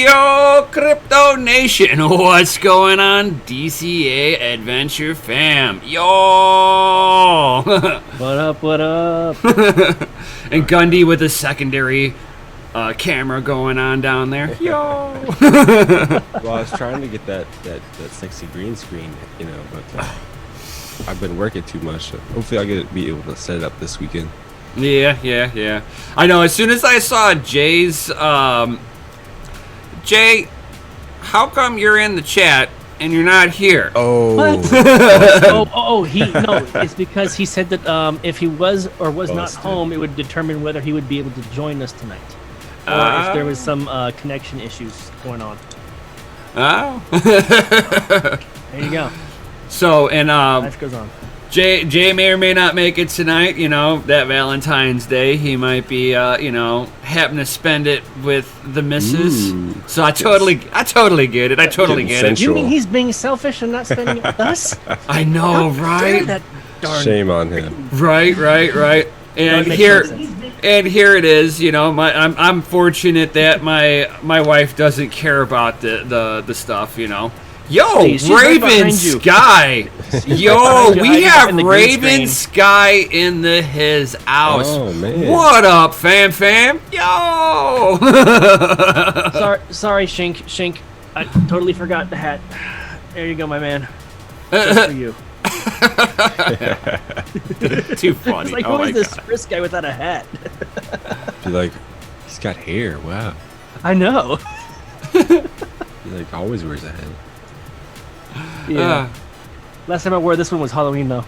Yo, Crypto Nation, what's going on, DCA Adventure Fam? Yo! What up, what up? And Gundy with a secondary camera going on down there. Yo! Well, I was trying to get that sexy green screen, you know, but I've been working too much. So hopefully I'll be able to set it up this weekend. Yeah. I know, as soon as I saw Jay's... Jay, how come you're in the chat and you're not here? Oh. What? It's because he said that if he was or was not home, it would determine whether he would be able to join us tonight. Or if there was some connection issues going on. Oh. There you go. So, and life goes on. Jay may or may not make it tonight, you know, that Valentine's Day. He might be, happen to spend it with the missus. So I totally get it. I totally get it. You mean he's being selfish and not spending it with us? I know, right? That darn shame on him. Right. And here it is. You know, I'm fortunate that my wife doesn't care about the stuff. You know. Yo, Raven Sky. Yo, we have Raven Sky in his house. Oh, man. What up, fam? Yo. Sorry, Shink. I totally forgot the hat. There you go, my man. Just for you. Too funny. It's like, who is this Chris guy without a hat? You're like, he's got hair. Wow. I know. He like always wears a hat. Yeah. Last time I wore this one was Halloween, though.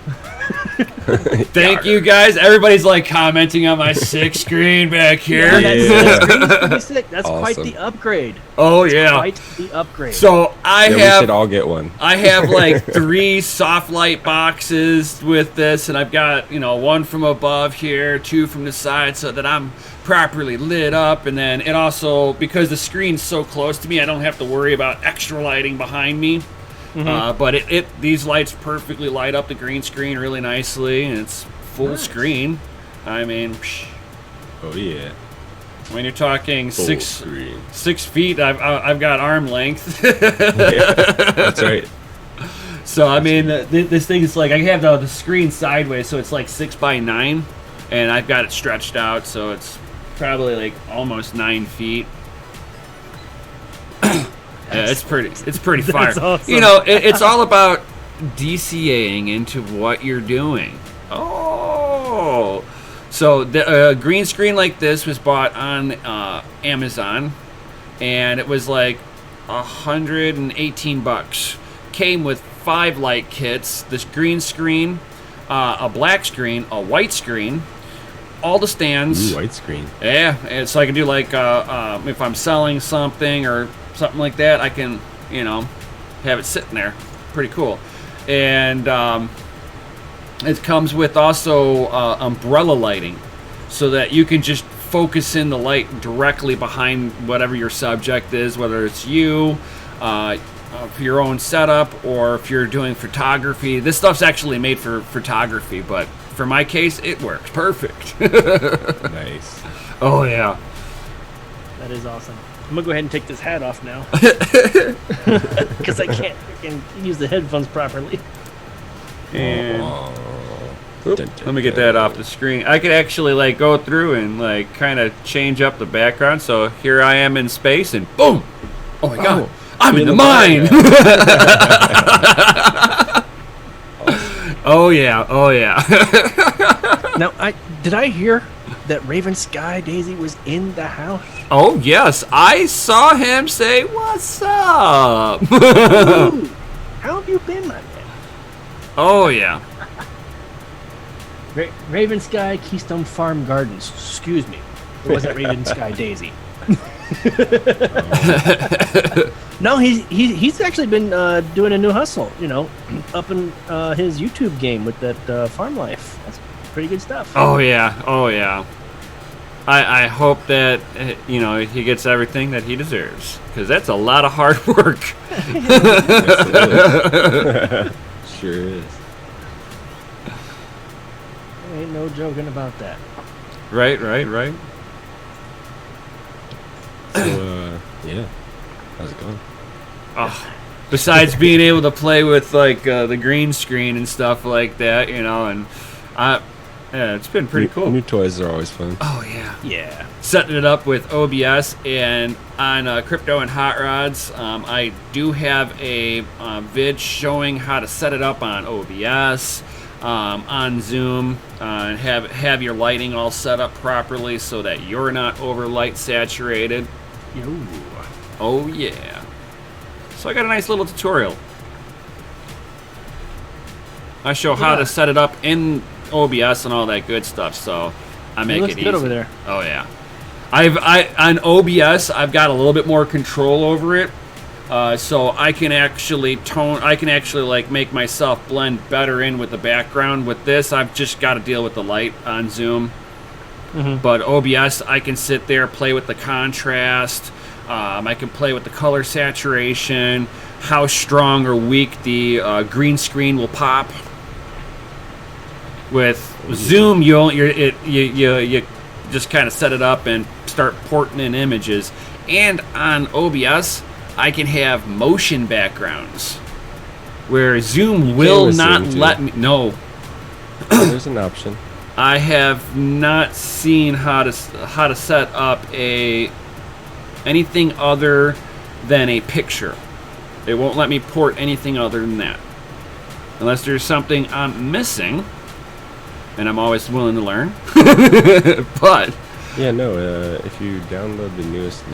Thank you, guys. Everybody's like commenting on my sick screen back here. That's sick. That's awesome. Quite the upgrade. Oh yeah, quite the upgrade. So we should all get one. I have like 3 soft light boxes with this, and I've got one from above here, 2 from the side, so that I'm properly lit up. And then it also, because the screen's so close to me, I don't have to worry about extra lighting behind me. But these lights perfectly light up the green screen really nicely, and it's full screen. I mean, oh yeah. When you're talking full 6 feet, I've got arm length. Yeah, that's right. So I mean, this thing is like, I have the screen sideways, so it's like 6 by 9, and I've got it stretched out, so it's probably like almost 9 feet. Yeah, it's pretty fire. Awesome. It's all about DCAing into what you're doing. Oh, so the green screen like this was bought on Amazon, and it was like $118. Came with 5 light kits. This green screen, a black screen, a white screen, all the stands. Ooh, white screen. Yeah, and so I can do like if I'm selling something or something like that, I can, have it sitting there. Pretty cool. And it comes with also umbrella lighting, so that you can just focus in the light directly behind whatever your subject is, whether it's you, for your own setup, or if you're doing photography. This stuff's actually made for photography, but for my case, it works perfect. Nice. Oh, yeah. That is awesome. I'm gonna go ahead and take this hat off now because I can't use the headphones properly. And let me get that off the screen. I could actually like go through and like kind of change up the background. So here I am in space, and boom! Oh my god, I'm in the mine! Oh yeah. Now, did I hear that Raven Sky Daisy was in the house? Oh yes, I saw him say, "What's up?" Ooh, how have you been, my man? Oh yeah. Raven Sky Keystone Farm Gardens. Excuse me, it wasn't Raven Sky Daisy. No, he's actually been doing a new hustle. Up in his YouTube game with that farm life. That's pretty good stuff. Oh yeah. I hope that he gets everything that he deserves, because that's a lot of hard work. Sure is. Ain't no joking about that. Right. So, yeah. How's it going? Oh, besides being able to play with like the green screen and stuff like that, you know, and yeah, it's been pretty cool. New toys are always fun. Oh yeah, Yeah. setting it up with OBS and on Crypto and Hot Rods. I do have a vid showing how to set it up on OBS, on Zoom, and have your lighting all set up properly so that you're not over light saturated. Yo. Oh yeah. So I got a nice little tutorial. I show how to set it up in OBS and all that good stuff, so I make it easy. Good over there. Oh yeah. On OBS I've got a little bit more control over it. So I can actually like make myself blend better in with the background. With this, I've just got to deal with the light on Zoom. But OBS, I can sit there, play with the contrast. I can play with the color saturation, how strong or weak the green screen will pop. With Zoom, you just kind of set it up and start porting in images. And on OBS, I can have motion backgrounds, where Zoom will not let me. No, there's an option. I have not seen how to set up anything other than a picture. It won't let me port anything other than that, unless there's something I'm missing, and I'm always willing to learn. But yeah, no. If you download the newest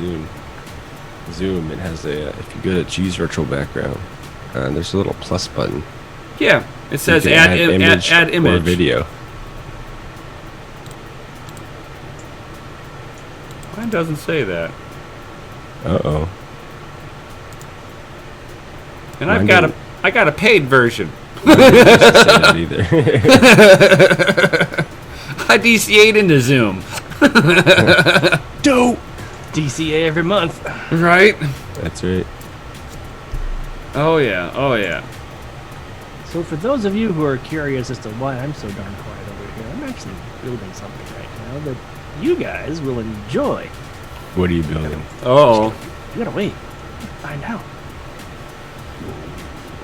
Zoom, it has if you go to choose virtual background, there's a little plus button. Yeah, it says add image or video. Mine doesn't say that. Uh-oh. And I got a paid version. Mine doesn't say that either. I DCA'd into Zoom. Dope. DCA every month. Right? That's right. Oh yeah, oh yeah. So for those of you who are curious as to why I'm so darn quiet over here, I'm actually building something right now that you guys will enjoy. What are you building? Oh. You gotta wait. Find out.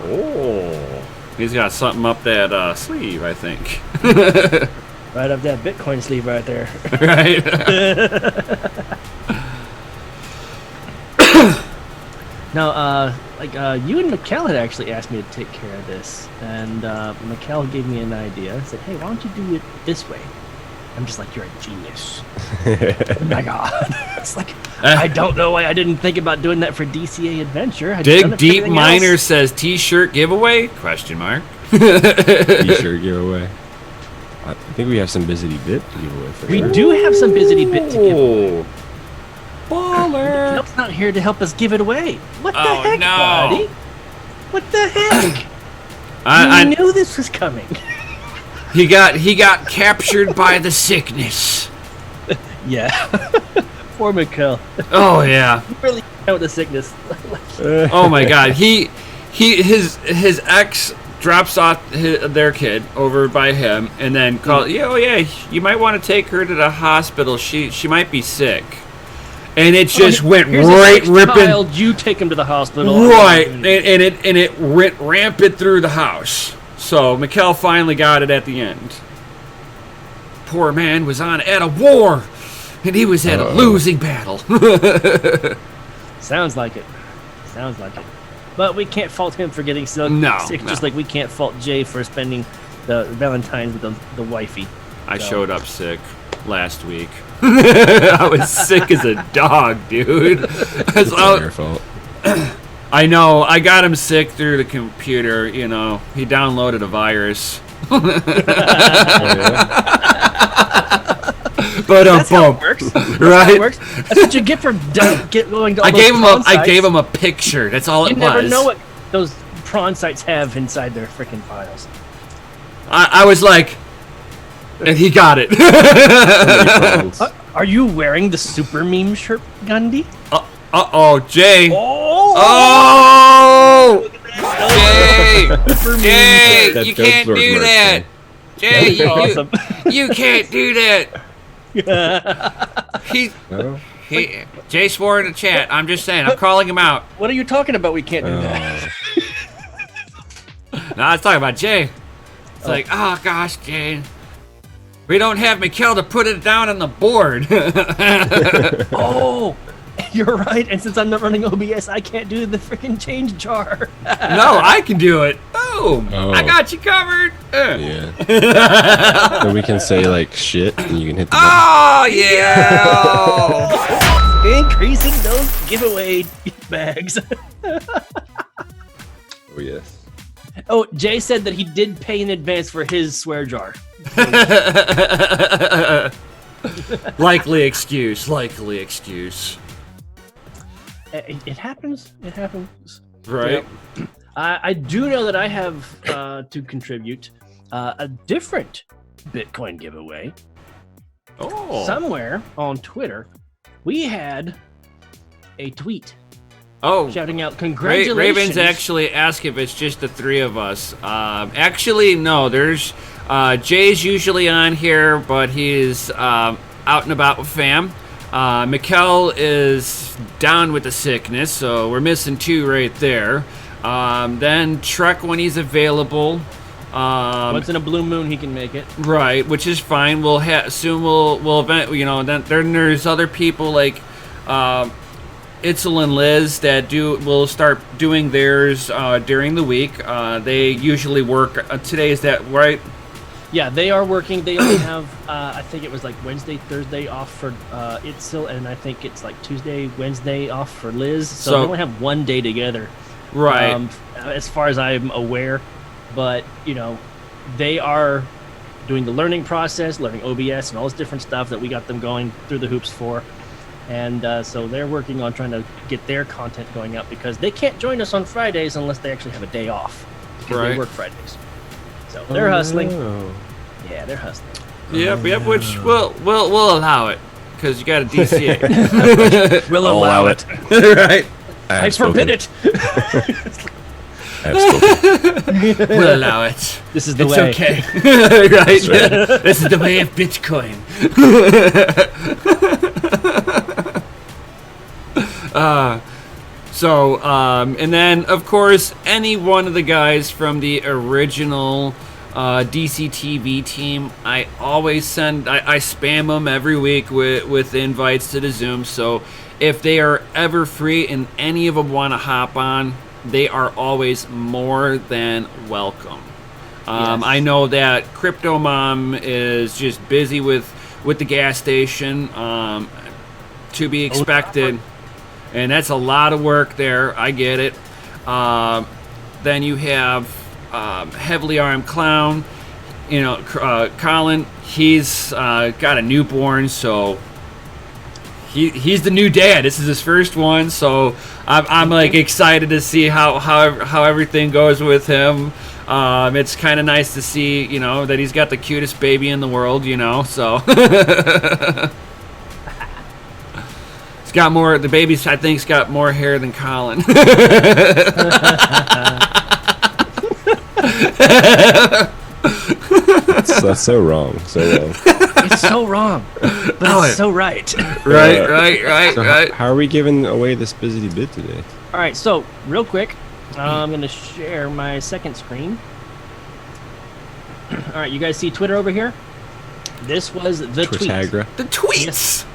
Oh. He's got something up that sleeve, I think. Right up that Bitcoin sleeve right there. Right? Now, you and Mikkel had actually asked me to take care of this, and Mikkel gave me an idea. Said, "Hey, why don't you do it this way?" I'm just like, "You're a genius." Oh my god! It's like I don't know why I didn't think about doing that for DCA Adventure. Dig Deep Miner says T-shirt giveaway? Question mark. T-shirt giveaway. I think we have some Bizzity Bit to give away. We do have some Bizzity Bit to give away. Baller! Mikkel's not here to help us give it away. What the heck, no. buddy? What the heck? I knew this was coming. He got captured by the sickness. Yeah. Poor Mikkel. Oh yeah. Really out the sickness. Oh my god. His ex drops off their kid over by him and then calls. Oh yeah, you might want to take her to the hospital. She might be sick. And it just went right ripping. Child, you take him to the hospital. Right, and it went rampant through the house. So Mikkel finally got it at the end. Poor man was at a war, and he was at a losing battle. Sounds like it. Sounds like it. But we can't fault him for getting sick. Just like we can't fault Jay for spending the Valentine with the wifey. I showed up sick last week. I was sick as a dog, dude. It's your fault. I know. I got him sick through the computer. You know, he downloaded a virus. But that's how it works. That's right? How it works. That's what you get for going to all I gave him a picture. That's all it was. You never know what those prawn sites have inside their freaking files. I was like, and he got it. Are you wearing the super meme shirt, Gundy? Uh-oh, Jay. Oh! Jay! Jay, you can't do that. Jay, awesome. you can't do that. Jay swore in the chat. I'm just saying. I'm calling him out. What are you talking about? We can't do that. No, I was talking about Jay. It's like, oh gosh, Jay. We don't have Mikhail to put it down on the board. Oh, you're right. And since I'm not running OBS, I can't do the freaking change jar. No, I can do it. Boom. Oh. I got you covered. Yeah. Then we can say like shit, and you can hit the button. Oh, yeah. Increasing those giveaway bags. Oh yes. Oh, Jay said that he did pay in advance for his swear jar. Likely excuse. Likely excuse. It happens. It happens. Right. Yep. I do know that I have to contribute a different Bitcoin giveaway. Oh. Somewhere on Twitter, we had a tweet Oh. shouting out congratulations. Ravens actually ask if it's just the three of us. Actually, no. There's Jay's usually on here, but he's out and about with fam. Mikkel is down with the sickness, so we're missing two right there. Then Trek when he's available. Once in a blue moon, he can make it. Right, which is fine. Soon we'll event. You know, then there's other people like Itzel and Liz that will start doing theirs during the week. They usually work. Today is that right? Yeah, they are working. They only have, I think it was like Wednesday, Thursday off for Itzel, and I think it's like Tuesday, Wednesday off for Liz. So they only have one day together. Right. As far as I'm aware. But, you know, they are doing the learning process, learning OBS and all this different stuff that we got them going through the hoops for. And so they're working on trying to get their content going up because they can't join us on Fridays unless they actually have a day off. Because they work Fridays. So they're hustling. Yeah, they're hustling. Yep. Which we'll allow it because you got a DCA. We'll allow it. Right. I forbid it. We'll allow it. This is the it's way. Okay. Right. This is the way of Bitcoin. And then of course any one of the guys from the original DCTV team, I always send. I spam them every week with invites to the Zoom. So if they are ever free and any of them want to hop on, they are always more than welcome. Yes. I know that Crypto Mom is just busy with the gas station, to be expected, and that's a lot of work there. I get it. Then you have Heavily Armed Clown. You know, Colin. He's got a newborn, so. He's the new dad. This is his first one, so I'm like excited to see how everything goes with him. It's kind of nice to see, you know, that he's got the cutest baby in the world, you know. So it's got more. The baby's I think's got more hair than Colin. That's so wrong. So wrong. It's so wrong, but it's so right. Right. How are we giving away this busy bid today? All right, so real quick, I'm going to share my second screen. All right, you guys see Twitter over here? This was the tweet. The tweets. Yes.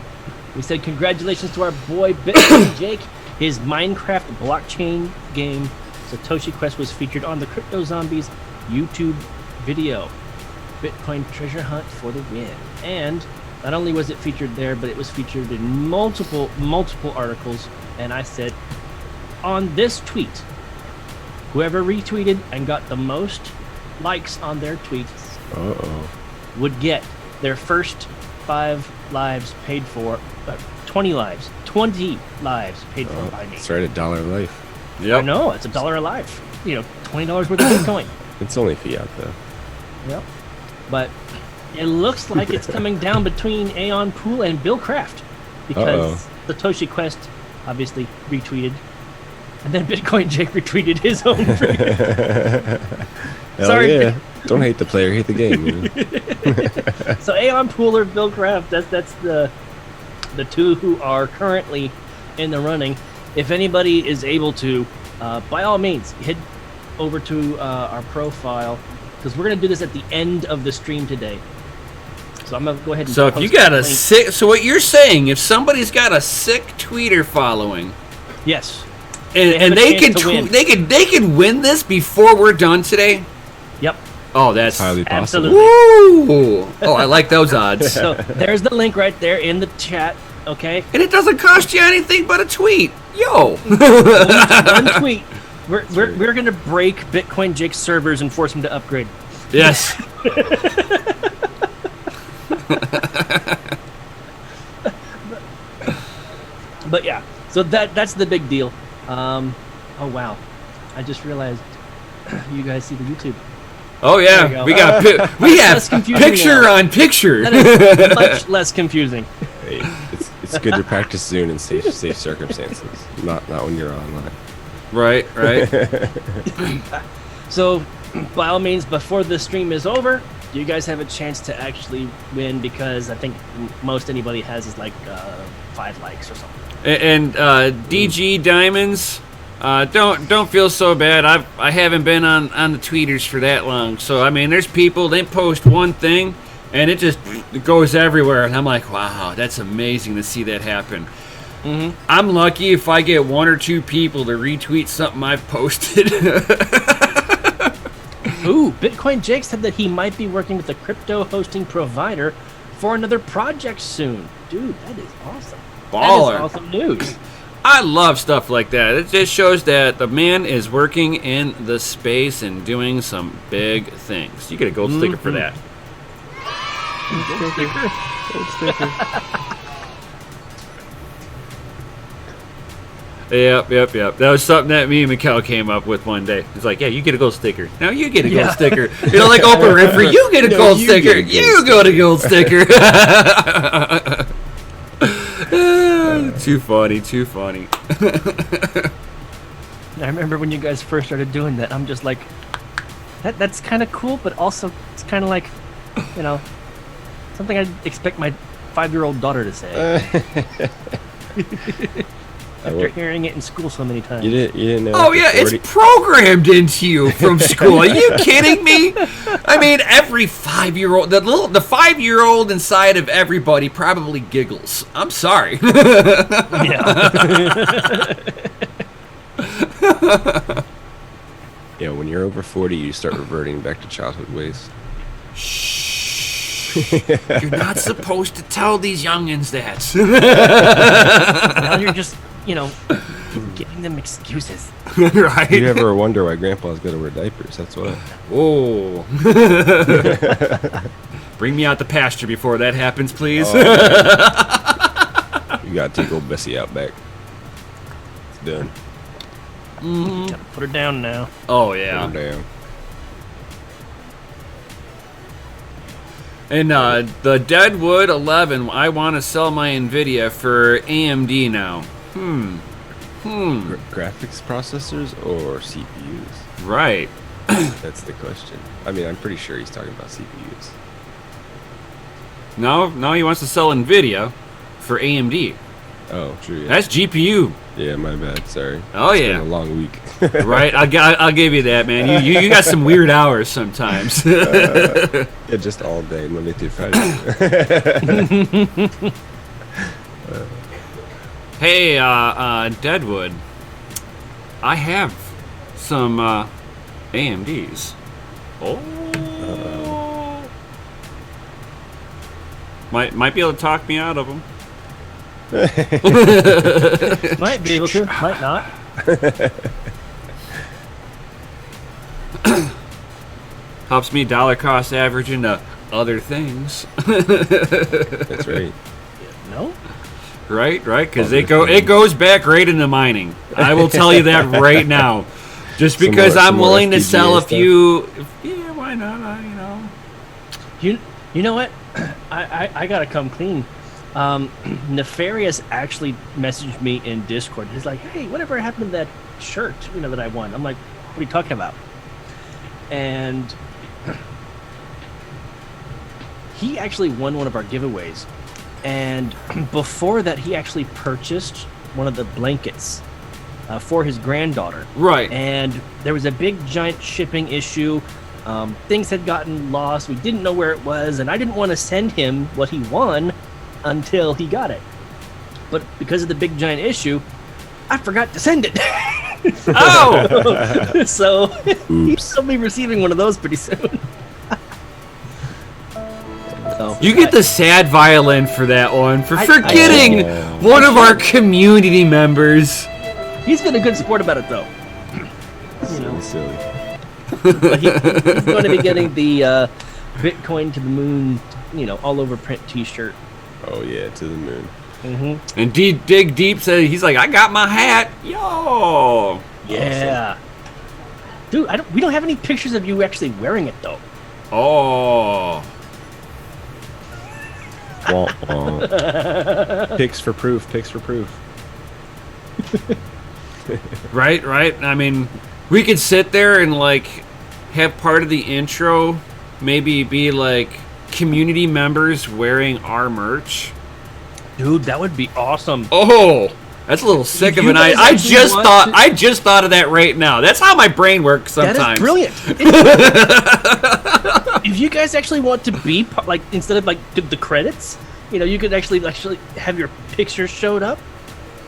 We said congratulations to our boy Bitcoin Jake. His Minecraft blockchain game Satoshi Quest was featured on the Crypto Zombies YouTube video. Bitcoin treasure hunt for the win. And not only was it featured there, but it was featured in multiple articles. And I said, on this tweet, whoever retweeted and got the most likes on their tweets would get their first 5 lives paid for, 20 lives paid for by me. It's right, $1 a life. Yep. I know, it's $1 a life. You know, $20 worth of Bitcoin. It's only fiat though. Yep. But it looks like it's coming down between Aeon Pool and Bill Kraft because Satoshi Quest obviously retweeted, and then Bitcoin Jake retweeted his own. Sorry, yeah. Don't hate the player, hate the game. You know? So Aeon Pool or Bill Kraft, that's the the two who are currently in the running. If anybody is able to, by all means, head over to our profile, because we're going to do this at the end of the stream today. So I'm going to go ahead and So if you got a sick... So what you're saying, if somebody's got a sick tweeter following... Yes. And they can win this before we're done today? Yep. Oh, that's... highly possible. Absolutely. Woo! Oh, I like those odds. So there's the link right there in the chat, okay? And it doesn't cost you anything but a tweet. Yo! One tweet. We're going to break Bitcoin Jake's servers and force him to upgrade. Yes. But yeah, so that's the big deal. Oh wow, I just realized you guys see the YouTube. Oh yeah, There we you go. we have Less confusing picture now. on picture. That is much less confusing. Hey, it's good to practice Zoom in safe circumstances, not when you're online. Right. So, by all means, before the stream is over, you guys have a chance to actually win, because I think most anybody has is like 5 likes or something. And DG Diamonds, don't feel so bad. I haven't been on the tweeters for that long, so I mean, there's people, they post one thing and it just goes everywhere, and I'm like, wow, that's amazing to see that happen. Mm-hmm. I'm lucky if I get 1 or 2 people to retweet something I've posted. Ooh, Bitcoin Jake said that he might be working with a crypto hosting provider for another project soon. Dude, that is awesome. Baller. That is awesome news. I love stuff like that. It just shows that the man is working in the space and doing some big things. You get a gold sticker for that. Yep. That was something that me and Mikkel came up with one day. It's like, yeah, you get a gold sticker. Now you get a gold sticker. You know, like Oprah Winfrey, you get a gold sticker. You go to gold sticker. Too funny. I remember when you guys first started doing that, I'm just like, that's kind of cool, but also it's kind of like, you know, something I'd expect my 5-year-old daughter to say. After hearing it in school so many times. You didn't know. Oh yeah, it's programmed into you from school. Are you kidding me? I mean, every 5-year-old, the 5-year-old inside of everybody probably giggles. I'm sorry. Yeah, when you're over 40, you start reverting back to childhood ways. Shh. You're not supposed to tell these youngins that. Now you're just, you know, giving them excuses. Right? You ever wonder why Grandpa's got to wear diapers? That's what. Whoa. Bring me out the pasture before that happens, please. Oh, you gotta take old Bessie out back. It's done. Gotta put her down now. Oh yeah. Put her down. And the Deadwood 11, I want to sell my NVIDIA for AMD now. Graphics processors or CPUs? Right. That's the question. I mean, I'm pretty sure he's talking about CPUs. No, he wants to sell NVIDIA for AMD. Oh, true. Yeah. That's GPU. Yeah, my bad. Sorry. Oh, It's yeah. been a long week. Right? I'll give you that, man. You got some weird hours sometimes. Yeah, just all day, Monday through Friday. Hey, Deadwood. I have some AMDs. Oh. Might be able to talk me out of them. Might be able to, might not. Helps me dollar cost average into other things. That's right. No? Right, because it goes back right into mining. I will tell you that right now. Just because I'm willing to sell a few. Yeah, why not? You know what? I gotta come clean. Nefarious actually messaged me in Discord. He's like, "Hey, whatever happened to that shirt? That I won?" I'm like, "What are you talking about?" And he actually won one of our giveaways, And before that, he actually purchased one of the blankets for his granddaughter. Right. And there was a big, giant shipping issue. Things had gotten lost. We didn't know where it was, and I didn't want to send him what he won until he got it. But because of the big, giant issue, I forgot to send it. Oh! So he'll be receiving one of those pretty soon. So, You get the sad violin for that one, for I forgetting one of our community members. he's been a good sport about it, though. Silly. But he's going to be getting the Bitcoin to the moon, all over print T-shirt. Oh yeah, to the moon. Mm-hmm. And Dig Deep said, he's like, I got my hat. Yo! Yeah. Dude, we don't have any pictures of you actually wearing it, though. Oh. Womp womp. Pics for proof. Right. I mean, we could sit there and, like, have part of the intro maybe be, like, community members wearing our merch. Dude, that would be awesome. Oh, that's a little sick of You an guys idea. actually I just thought of that right now. That's how my brain works sometimes. That is brilliant. If you guys actually want to be like, instead of like the credits, you could actually have your pictures showed up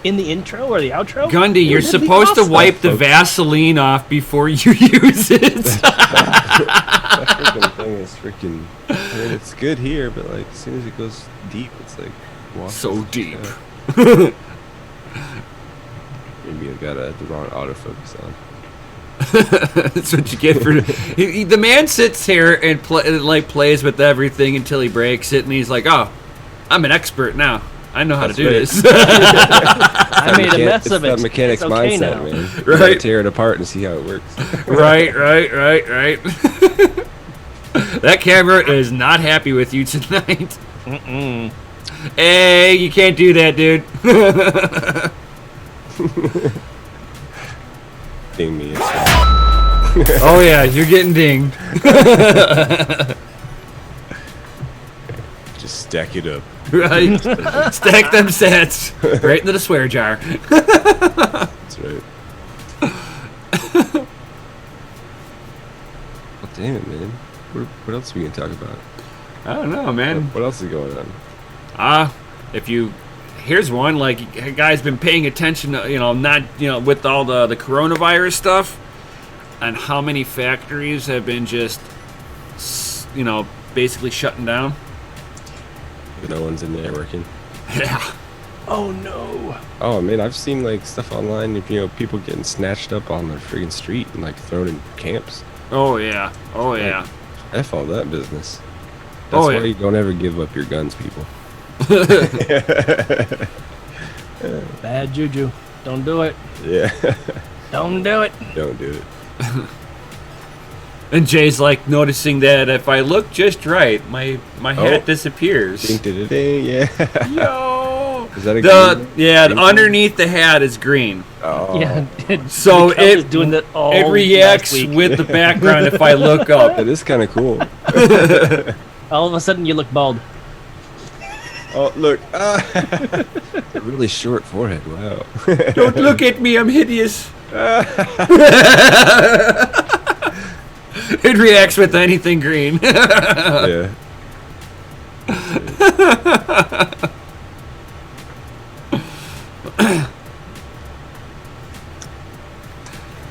in the intro or the outro. Gundy, you're That'd be supposed to awesome. wipe the Vaseline off before you use it. That freaking thing is freaking. I mean, it's good here, but like as soon as it goes deep, it's like So deep. Maybe I've got the wrong autofocus on. That's what you get for the man sits here and plays with everything until he breaks it, and he's like, "Oh, I'm an expert now. I know how to do right. this." I made a mess of it. It's that mechanic's It's okay mindset, now. man. You Right. gotta tear it apart and see how it works. Right. That camera is not happy with you tonight. Mm-mm. Hey, you can't do that, dude. Ding me. It's Oh yeah, you're getting dinged. just stack it up. Right. Stack them sets right into the swear jar. That's right. Well, damn it, man. What else are we gonna talk about? I don't know, man. What else is going on? Here's one, like, a guy's been paying attention to, with all the coronavirus stuff, and how many factories have been just, basically shutting down. No one's in there working. Yeah. Oh no. Oh man, I've seen like stuff online of people getting snatched up on the friggin' street and like thrown in camps. Oh yeah. Oh yeah. F all that business. That's Oh, why yeah. you don't ever give up your guns, people. Bad juju. Don't do it. Yeah. Don't do it. Don't do it. And Jay's like noticing that if I look just right, my hat disappears. Ding, ding, ding, yeah. Yo. Is that a green? Underneath the hat is green. Oh. Yeah. So Mikhail was doing that all it reacts last week. with the background if I look up. That is kind of cool. All of a sudden, you look bald. Oh, look. A really short forehead. Wow. Don't look at me, I'm hideous. It reacts with anything green. Yeah.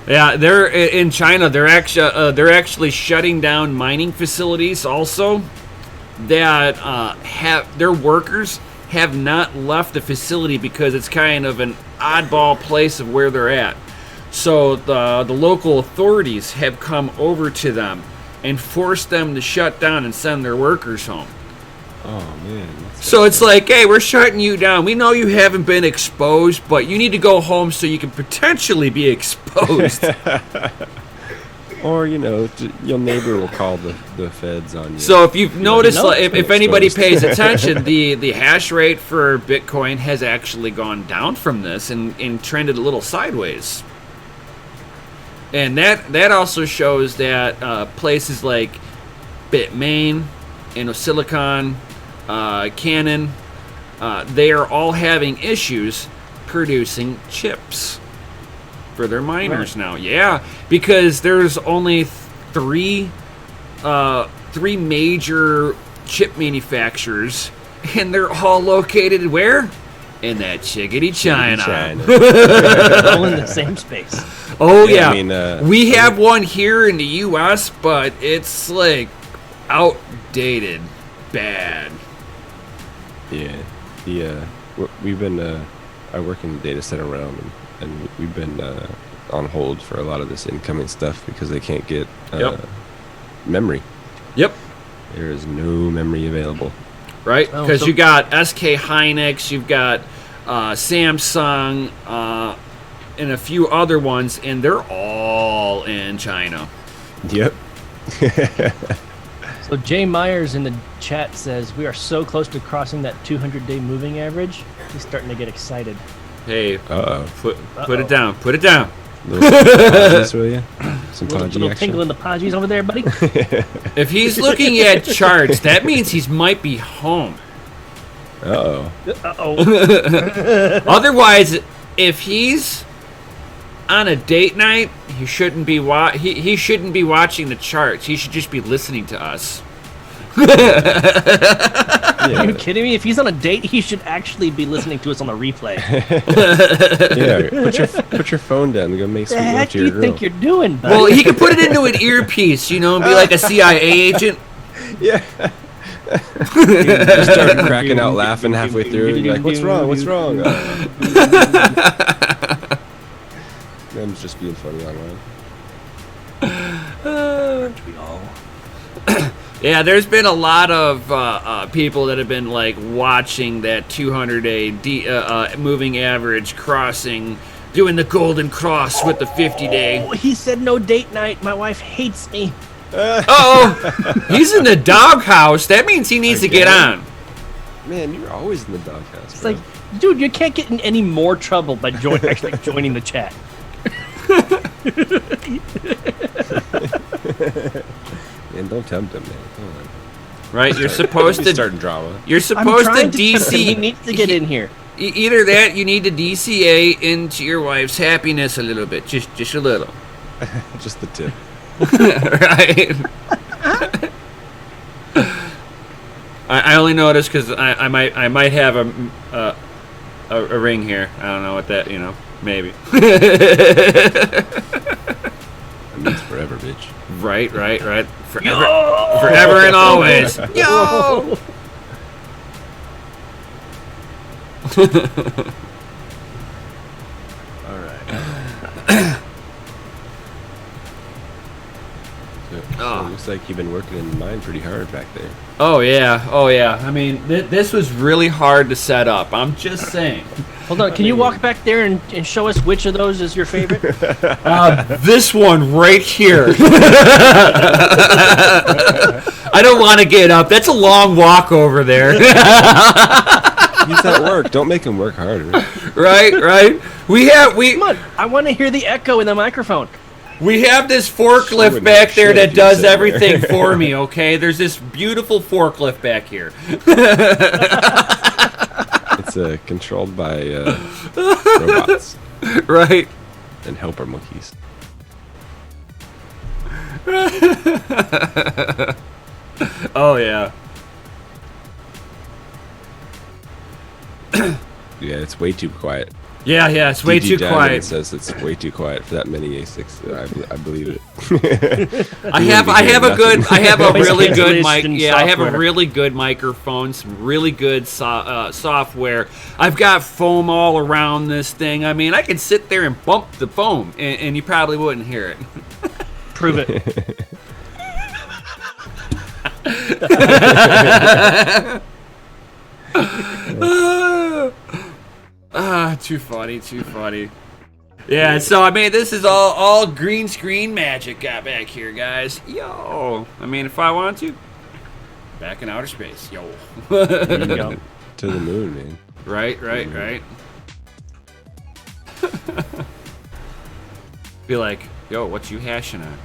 Yeah, they're in China. They're actually shutting down mining facilities also that have their workers have not left the facility because it's kind of an oddball place of where they're at. So the local authorities have come over to them and forced them to shut down and send their workers home. Oh man. So it's like, hey, we're shutting you down. We know you haven't been exposed, but you need to go home so you can potentially be exposed. Or your neighbor will call the feds on you. So if you've noticed, if anybody exposed. pays attention, the hash rate for Bitcoin has actually gone down from this and trended a little sideways. And that also shows that places like Bitmain, Silicon, Canon, they are all having issues producing chips for their miners now. Yeah, because there's only three major chip manufacturers, and they're all located where? In that chickadee China. All in the same space. Oh Yeah, yeah, I mean, we have one here in the U.S., but it's like outdated, bad. Yeah, we've been. I work in the data center realm, and we've been on hold for a lot of this incoming stuff because they can't get memory. Yep. There is no memory available. Right, Oh, because so- you got SK Hynix, you've got Samsung, and a few other ones, and they're all in China. Yep. So Jay Myers in the chat says, we are so close to crossing that 200-day moving average. He's starting to get excited. Hey, Uh-oh. put it down, put it down. Little podgies, will ya? Some Little podgy tingle in action. the podgies over there, buddy. If he's looking at charts, that means he might be home. Uh-oh. Uh-oh. Otherwise, if he's on a date night, he shouldn't be he shouldn't be watching the charts. He should just be listening to us. Are you kidding me? If he's on a date, he should actually be listening to us on the replay. Yeah, put your phone down and go make What the sweet love heck to do your you girl. think you're doing, bud? Well, he could put it into an earpiece, you know, and be like a CIA agent. Yeah. Just start cracking out laughing halfway through and you're like, what's wrong? What's wrong? I'm just being funny online. We all. Yeah, there's been a lot of people that have been like watching that 200-day moving average crossing, doing the golden cross with the 50-day. Oh, he said no date night. My wife hates me. Oh, he's in the doghouse. That means he needs to get on. Man, you're always in the doghouse. It's Bro. like, dude, you can't get in any more trouble by actually joining the chat. Man, don't tempt him, man. Come on. Right? You're supposed to. Starting drama. You're I'm supposed to trying to tempt him. He DC. needs to get in here. Either that, you need to DCA into your wife's happiness a little bit, just a little. Just the tip. Right. I only noticed because I might have a ring here. I don't know what that, you know, maybe. It means forever, bitch. Right. Forever and always. Yo. All right. So it looks like you've been working in the mine pretty hard back there. Oh yeah. I mean, this was really hard to set up. I'm just saying. Hold on. Can you walk back there and show us which of those is your favorite? This one right here. I don't want to get up. That's a long walk over there. He's at work. Don't make him work harder. Right. Come on. I want to hear the echo in the microphone. We have this Sure forklift would back make there shit that if you does said that. everything for me, okay? There's this beautiful forklift back here. It's controlled by robots Right. and helper monkeys. Oh, yeah. Yeah, it's way too quiet. Yeah, it's way DG too Diamond quiet. says it's way too quiet for that many A6. I believe it. I have a really good mic. Installation Yeah, I have a software. really good microphone, some really good software. I've got foam all around this thing. I mean, I could sit there and bump the foam, and you probably wouldn't hear it. Prove it. Too funny. Yeah, so I mean, this is all green screen magic got back here, guys. Yo, I mean, if I want to, back in outer space. Yo. There you go. To the moon, man. Right. Be like, yo, what you hashing on?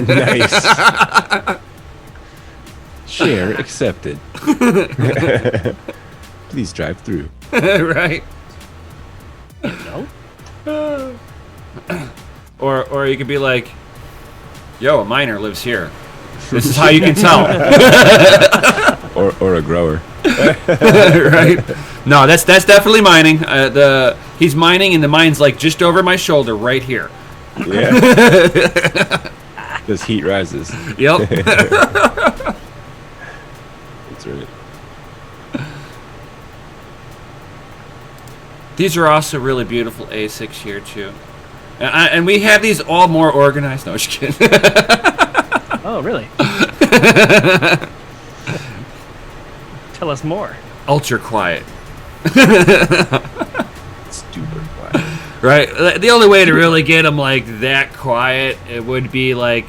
Nice. Share accepted. Please drive through. Right. You know? Or you could be like, yo, a miner lives here. This is how you can tell. Or a grower. Right? No, that's definitely mining. He's mining, and the mine's like just over my shoulder right here. Yeah. Because heat rises. Yep. That's right. These are also really beautiful ASICs here too, and we have these all more organized. No, just kidding. Oh, really? Tell us more. Ultra quiet. Super quiet. Right. The only way to really get them like that quiet, it would be like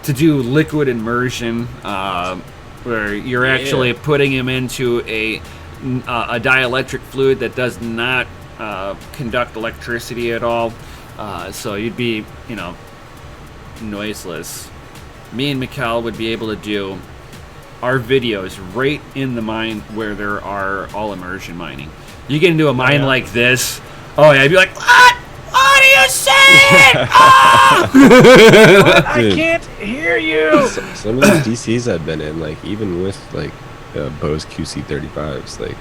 to do liquid immersion, where you're actually putting them into a dielectric fluid that does not conduct electricity at all. So you'd be, noiseless. Me and Mikkel would be able to do our videos right in the mine where there are all immersion mining. You get into a mine like this, I'd be like, what? What are you saying? What? I can't hear you. Some of these DCs I've been in, like even with like Bose QC35s, like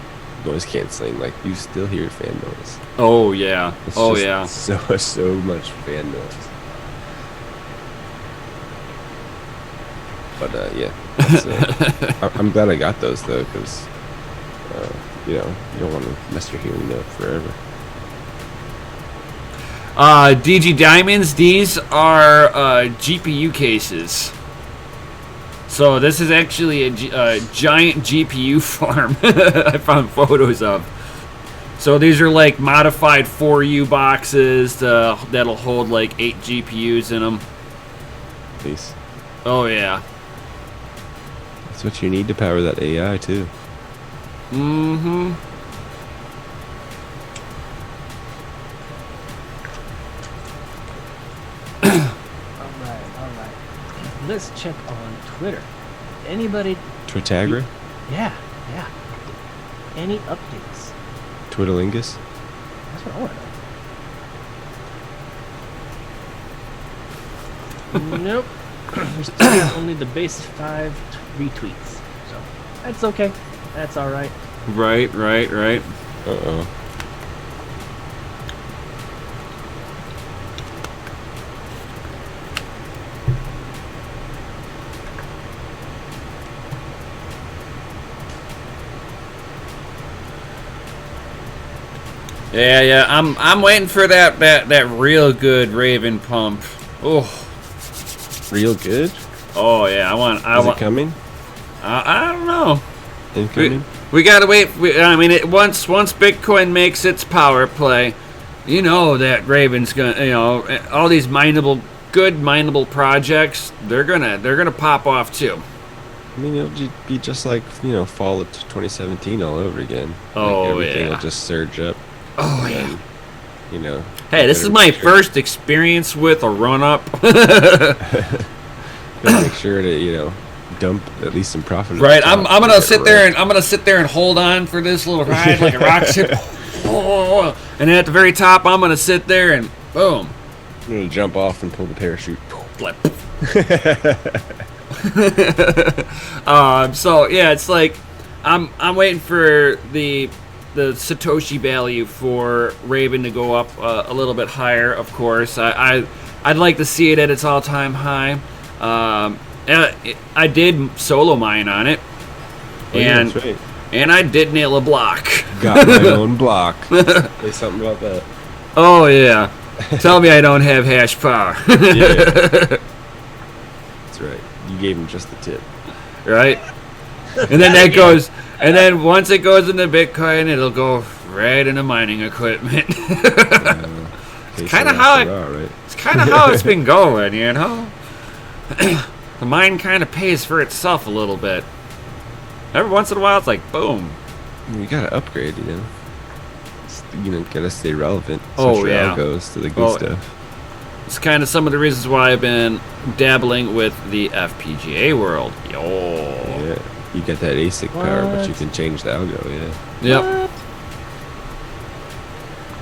noise canceling, like you still hear fan noise. Oh yeah. It's just so much fan noise. But yeah, I'm glad I got those though, because you don't want to mess your hearing up forever. DG Diamonds, these are GPU cases. So this is actually a giant GPU farm I found photos of. So these are like modified 4U boxes that'll hold like 8 GPUs in them. Nice. Oh yeah. That's what you need to power that AI too. Mm-hmm. All right. Let's check on Twitter. Anybody? Twitagra? Yeah. Any updates? Twitterlingus? That's what I want to know. Nope. We still got only the base 5 retweets. So that's okay. That's all right. Right. Uh-oh. Yeah. I'm waiting for that real good Raven pump. Oh. Real good? Oh yeah. I want. Is it coming? I don't know. Incoming? We gotta wait. Once Bitcoin makes its power play, that Raven's gonna. All these good mineable projects, they're gonna pop off too. I mean, it'll be just like fall of 2017 all over again. Oh, everything yeah. will just surge up. Oh yeah. Hey, this is my first experience with a run up. Gotta make sure to dump at least some profit. Right. I'm gonna sit there and hold on for this little ride like a rocket ship. And then at the very top, I'm gonna sit there and boom. I'm gonna jump off and pull the parachute. So yeah, it's like I'm waiting for the Satoshi value for Raven to go up a little bit higher. Of course, I'd like to see it at its all-time high. I did solo mine on it, and that's right. And I did nail a block. Got my own block. Say something about that. Oh yeah. Tell me I don't have hash power. Yeah. That's right. You gave him just the tip. Right? And then that goes, and then once it goes into Bitcoin, it'll go right into mining equipment. It's kind of how it's been going, The mine kind of pays for itself a little bit. Every once in a while, it's like boom. You gotta upgrade, gotta stay relevant. Oh, Switch your yeah. algos to the good stuff. It's kind of some of the reasons why I've been dabbling with the FPGA world. Yo. Yeah. You get that ASIC power, but you What? can change the algo. Yeah. Yep. What?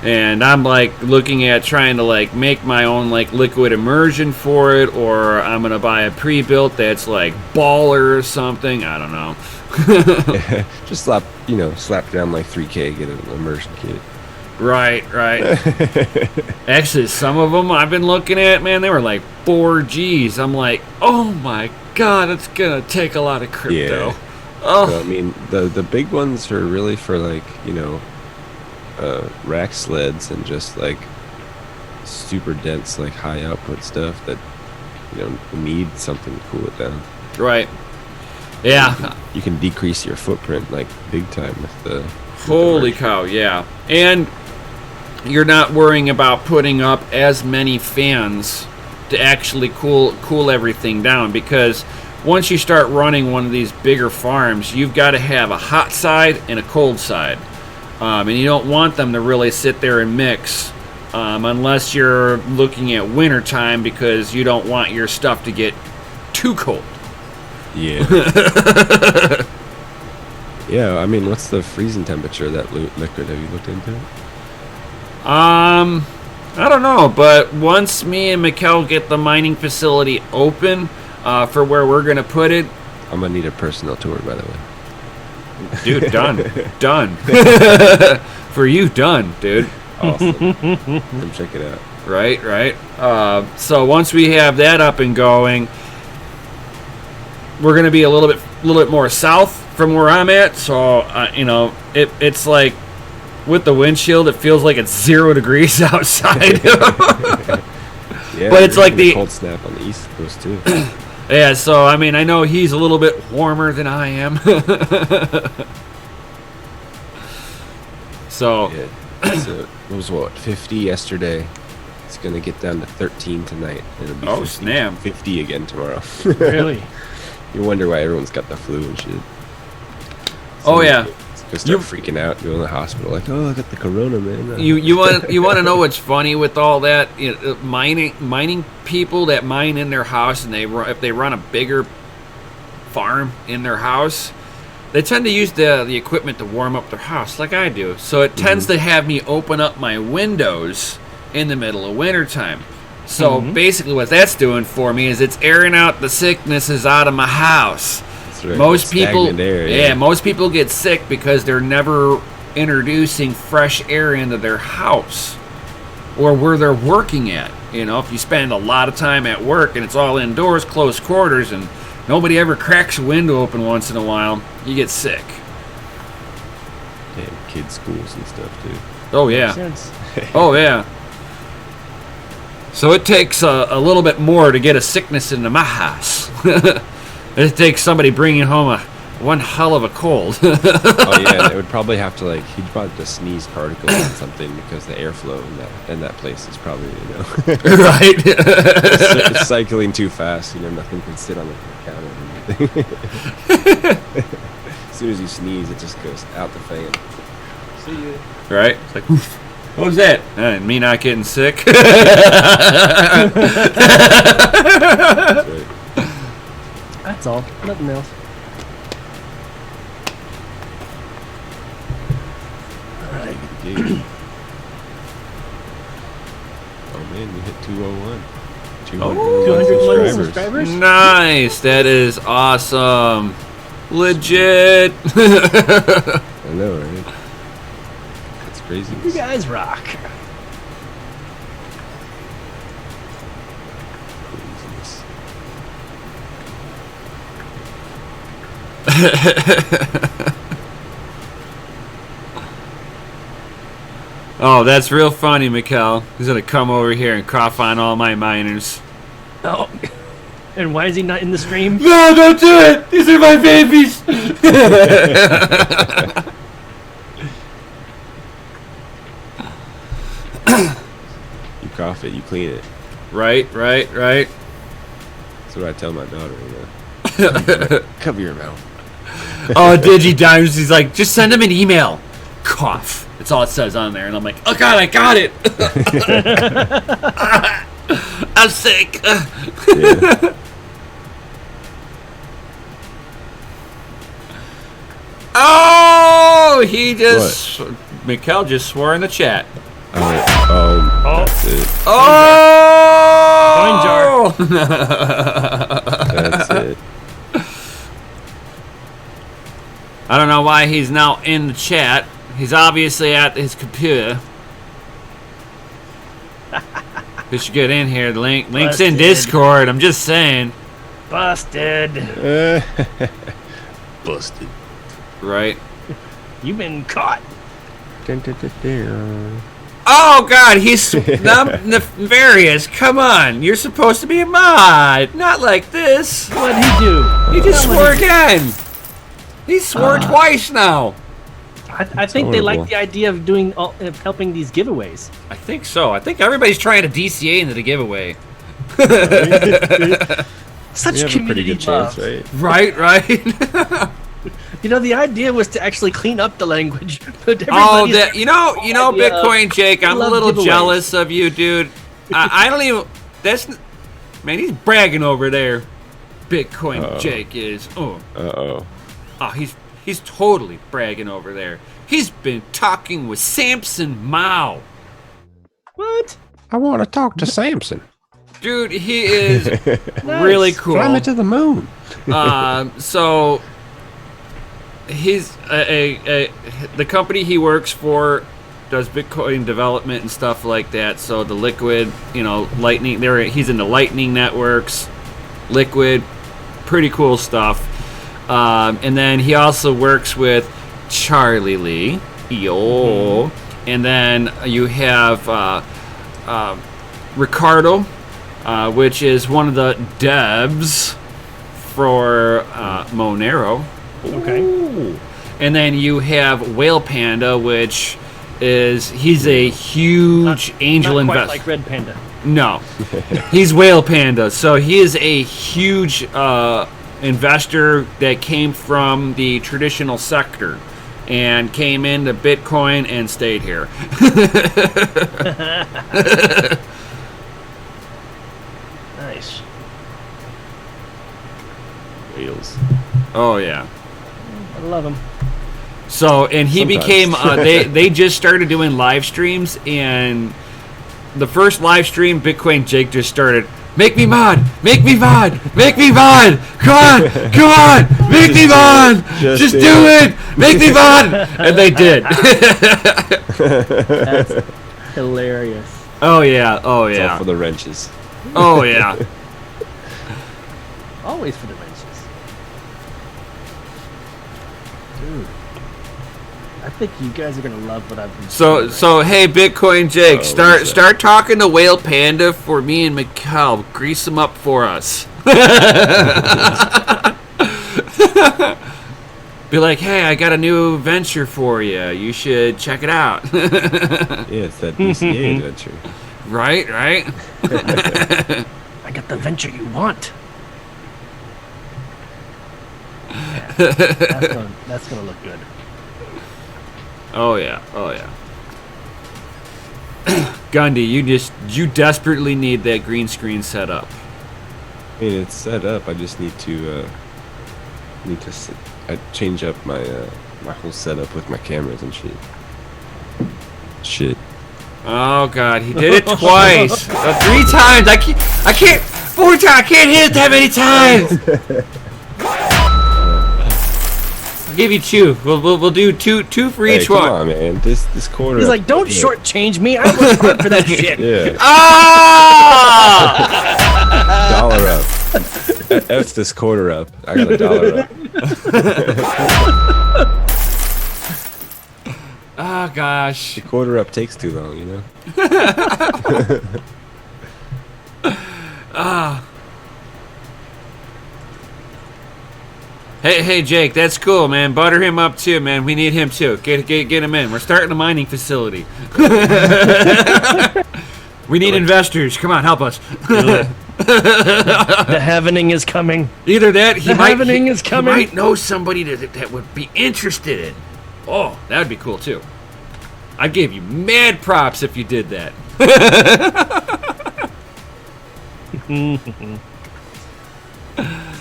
And I'm like looking at trying to like make my own like liquid immersion for it, or I'm gonna buy a pre-built that's like baller or something. I don't know. Just slap down like 3K, get an immersion kit. Right. Actually, some of them I've been looking at, man, they were like 4Gs. I'm like, oh my god, it's gonna take a lot of crypto. Yeah. Oh, So, I mean, the big ones are really for like rack sleds and just like super dense, like high output stuff that need something to cool it down. right. Yeah. You can decrease your footprint like big time with the. Holy cow, yeah. And you're not worrying about putting up as many fans to actually cool everything down, because once you start running one of these bigger farms, you've got to have a hot side and a cold side. And you don't want them to really sit there and mix unless you're looking at winter time, because you don't want your stuff to get too cold. Yeah. Yeah, I mean, what's the freezing temperature of that liquid? Have you looked into it? I don't know, but once me and Mikkel get the mining facility open for where we're going to put it. I'm going to need a personal tour, by the way. Dude, done. Done. For you, done, dude. Awesome. Come check it out. Right. So once we have that up and going, we're going to be a little bit more south from where I'm at. So, it's like with the windshield, it feels like it's 0 degrees outside. Yeah, but it's like the cold snap on the East Coast, too. Yeah, so, I mean, I know he's a little bit warmer than I am. So, Yeah. So it was, 50 yesterday. It's going to get down to 13 tonight. And it'll be 50, snap. 50 again tomorrow. Really? You wonder why everyone's got the flu and shit. Oh, yeah. Gonna start freaking out, go to the hospital, like, oh, I got the corona, man. You want to know what's funny with all that? Mining people that mine in their house, and if they run a bigger farm in their house, they tend to use the equipment to warm up their house, like I do. So it tends to have me open up my windows in the middle of wintertime. So basically what that's doing for me is it's airing out the sicknesses out of my house. Right. Most people, air, most people get sick because they're never introducing fresh air into their house or where they're working at. If you spend a lot of time at work and it's all indoors, close quarters, and nobody ever cracks a window open once in a while, you get sick. And kids' schools and stuff too. Oh yeah. Makes sense. Oh yeah. So it takes a little bit more to get a sickness into my house. It takes somebody bringing home one hell of a cold. Oh yeah, they would probably have to he'd probably have to sneeze particles on something because the airflow in that place is probably Right. it's cycling too fast. Nothing can sit on the counter or anything. As soon as you sneeze, it just goes out the fan. See ya. Right. It's like, oof. What was that? Me not getting sick. That's right. That's all. Nothing else. Alright. Oh man, we hit 201. 201 subscribers? Nice. That is awesome. Legit. I know, right? That's crazy. You guys rock. Oh, that's real funny, Mikkel. He's gonna come over here and cough on all my miners. Oh. And why is he not in the stream? No, don't do it! These are my babies! You cough it, you clean it. Right. That's what I tell my daughter. Cover your mouth. Oh, Digidimes, he's like, just send him an email. Cough. That's all it says on there. And I'm like, oh god, I got it. I'm sick. Yeah. he just Mikkel just swore in the chat. That's it. Oh! Coin jar. That's it. I don't know why he's now in the chat. He's obviously at his computer. We should get in here. Link's in Busted. Discord. I'm just saying. Busted. Busted. Right. You've been caught. Oh God, he's nefarious. Come on, you're supposed to be a mod, not like this. What'd he do? He just swore again. He swore twice now. I think they like the idea of of helping these giveaways. I think so. I think everybody's trying to DCA into the giveaway. Such You have a pretty community good love. chance, right? Right. You know, the idea was to actually clean up the language. But Oh, everybody's that you know, idea Bitcoin Jake. I'm a love little giveaways. jealous of you, dude. I don't even. Man. He's bragging over there. Bitcoin Jake is. Uh-oh. Oh, he's totally bragging over there. He's been talking with Samson Mao. What? I want to talk to Samson. Dude, he is really cool. Fly me to the moon. So he's the company he works for does Bitcoin development and stuff like that. So the Liquid, Lightning. He's into Lightning networks, Liquid, pretty cool stuff. And then he also works with Charlie Lee, and then you have Ricardo, which is one of the devs for Monero. Okay. Ooh. And then you have Whale Panda, which he's a huge angel Not quite investor. like Red Panda. No, he's Whale Panda. So he is a huge investor that came from the traditional sector and came into Bitcoin and stayed here. Nice. Wheels. Oh yeah. I love him. So and he Sometimes. became they just started doing live streams, and the first live stream Bitcoin Jake just started. Make me mod! Make me mod! Make me mod! Come on! Come on! Make me mod! Just do it! Make me mod! And they did. That's hilarious. Oh yeah! Oh It's all yeah! for the wrenches. Oh yeah! Always for the wrenches. Dude. I think you guys are gonna love what I've been doing. So hey, Bitcoin Jake, what is that? start talking to Whale Panda for me and Mikkel. Grease him up for us. Be like, hey, I got a new venture for you. You should check it out. Yeah, it's that DCA adventure. Right. I got the venture you want. Yeah, that's gonna look good. Oh yeah. Gundy, you desperately need that green screen set up. I mean, it's set up. I just need to change up my my whole setup with my cameras and shit. Oh god, he did it twice. 3 times. I can't 4 times. I can't hit it that many times. I'll give you 2. We'll do two for each come one. on, man. This quarter. He's like, don't shortchange me. I worked hard for that shit. Yeah, Ah! dollar up. F this quarter up. I got a dollar up. Oh gosh. The quarter up takes too long, you know. Hey Jake, that's cool, man. Butter him up too, man. We need him too. Get him in. We're starting a mining facility. We need investors. Come on, help us. The happening is coming. Either that, he coming. might know somebody that would be interested in. Oh, that would be cool too. I'd give you mad props if you did that.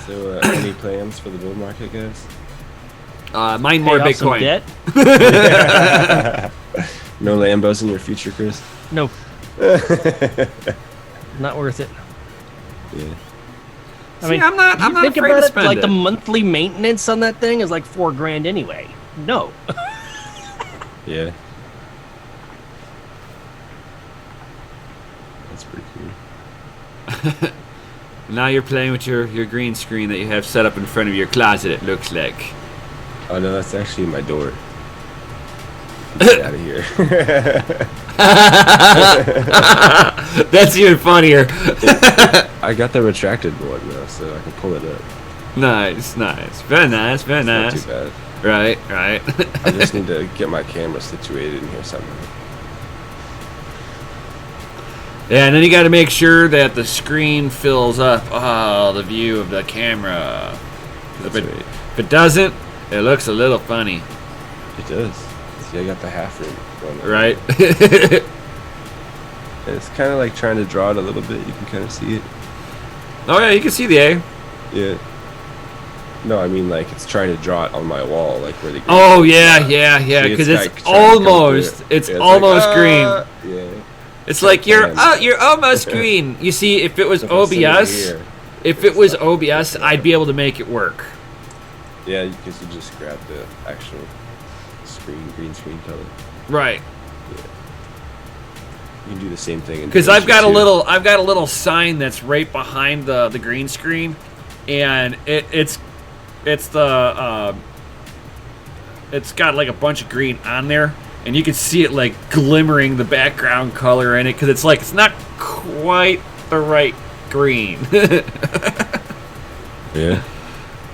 So, any plans for the bull market, guys? Mine more Pay off some Bitcoin. debt? No Lambos in your future, Chris? No. Not worth it. Yeah. I mean, I'm not think afraid about to it. spend Like it. the monthly maintenance on that thing is like $4,000 anyway. No. Yeah. That's pretty cool. Now you're playing with your green screen that you have set up in front of your closet, it looks like. Oh no, that's actually my door. Get out of here. That's even funnier. I got the retracted one though, so I can pull it up. Nice. Very nice, very It's nice. not too bad. Right. I just need to get my camera situated in here somehow. Yeah, and then you got to make sure that the screen fills up the view of the camera. That's right. If it doesn't, it looks a little funny. It does. See, I got the half ring going on. Right? And it's kind of like trying to draw it a little bit. You can kind of see it. Oh, yeah, you can see the A. Yeah. No, I mean like it's trying to draw it on my wall, like where the. Oh, yeah, See, because like it's trying to come almost, through it. it's Yeah, almost like, green. Yeah. It's like you're Man. you're almost green. You see, if it was So if I send it OBS, here, if it was OBS, I'd be able to make it work. Yeah, because you just grab the actual green screen color. Right. You can do the same thing. Because I've got a little sign that's right behind the green screen, and it's got like a bunch of green on there, and you can see it like glimmering the background color in it because it's not quite the right green. Yeah.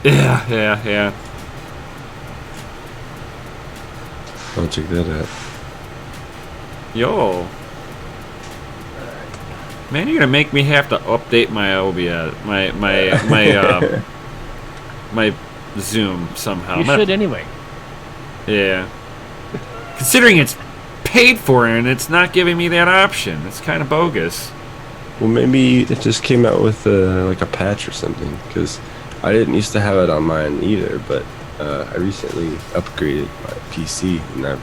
Yeah. I'll check that out. Yo. Man, you're gonna make me have to update my OBS, my Zoom somehow. You should anyway. Yeah. Considering it's paid for and it's not giving me that option, it's kind of bogus. Well, maybe it just came out with like a patch or something, because I didn't used to have it on mine either, but I recently upgraded my PC and I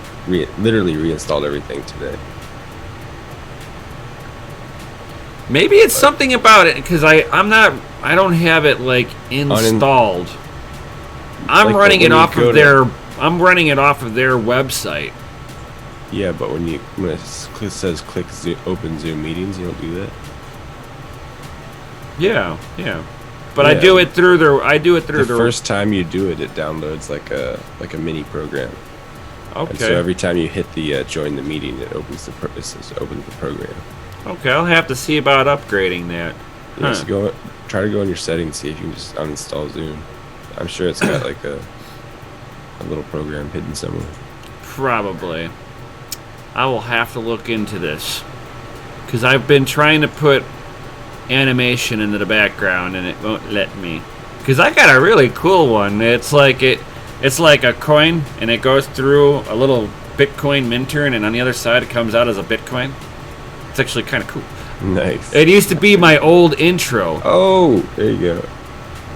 literally reinstalled everything today. Maybe it's something about it because I don't have it like installed. I'm Like, running it when you off go of to- their website. Yeah, but when it says click open Zoom meetings, you don't do that. Yeah. But I Yeah. do it through their. The first time you do it, it downloads like a mini program. Okay. And so every time you hit the join the meeting, it opens the program. Okay, I'll have to see about upgrading that. Yeah, so try to go in your settings, see if you can just uninstall Zoom. I'm sure it's got like a little program hidden somewhere. Probably. I will have to look into this because I've been trying to put animation into the background and it won't let me. Because I got a really cool one. It's like a coin and it goes through a little Bitcoin minter and on the other side it comes out as a Bitcoin. It's actually kind of cool. Nice. It used to be my old intro. Oh, there you go.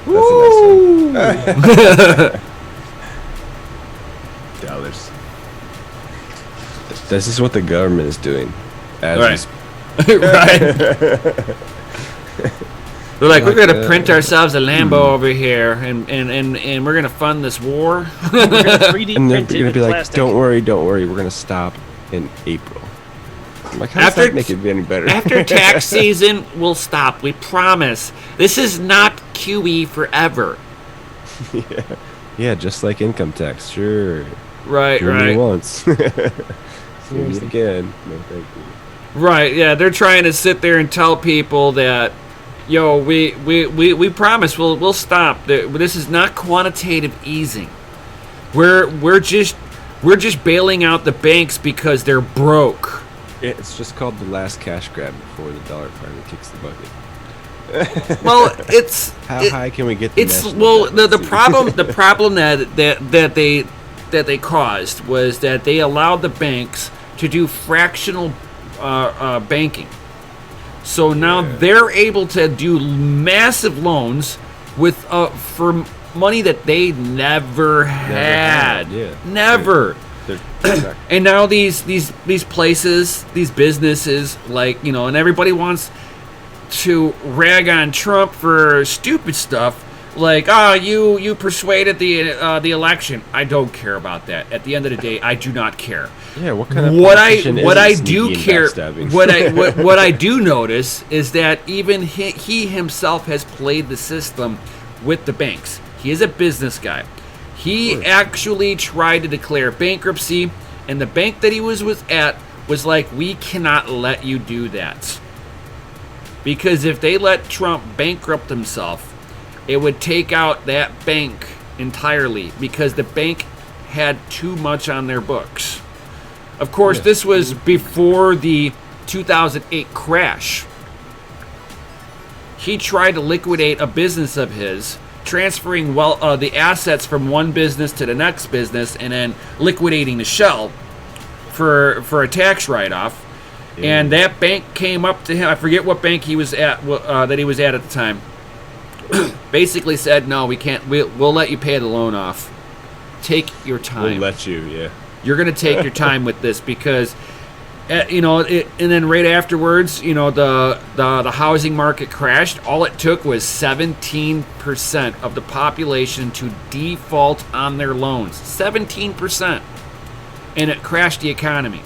Woo! That's a nice one. Dollars. This is what the government is doing. Right. Right. They're like, we're gonna print ourselves a Lambo over here, and we're gonna fund this war. We're gonna 3D And they're print it gonna with be like, plastic. don't worry, we're gonna stop in April. I'm like, how does After- that make it any better? After tax season, we'll stop. We promise. This is not QE forever. Yeah, just like income tax, sure. Right, Do me right. once. See me again. No, thank you. Right, yeah, they're trying to sit there and tell people that, yo, we promise we'll stop. This is not quantitative easing. We're just bailing out the banks because they're broke. It's just called the last cash grab before the dollar finally kicks the bucket. Well, it's How high can we get? it's well the problem that they caused was that they allowed the banks to do fractional banking. So now they're able to do massive loans with for money that they never had. Yeah. Never. They're And now these places, these businesses, like, you know, and everybody wants to rag on Trump for stupid stuff, like, you persuaded the election. I don't care about that. At the end of the day, I do not care. Yeah, what kind of what politician I isn't do sneaky and care, backstabbing? what I do notice is that even he himself has played the system with the banks. He is a business guy. He actually tried to declare bankruptcy, and the bank that he was at was like, we cannot let you do that. Because if they let Trump bankrupt himself, it would take out that bank entirely, because the bank had too much on their books. Of course, this was before the 2008 crash. He tried to liquidate a business of his, transferring the assets from one business to the next business, and then liquidating the shell for a tax write-off. Yeah. And that bank came up to him. I forget what bank he was at, that he was at the time. Basically said, no, we can't. We'll let you pay the loan off. Take your time. We'll let you. Yeah. You're going to take your time with this, because, you know, and then right afterwards, you know, the housing market crashed. All it took was 17% of the population to default on their loans. 17%, and it crashed the economy.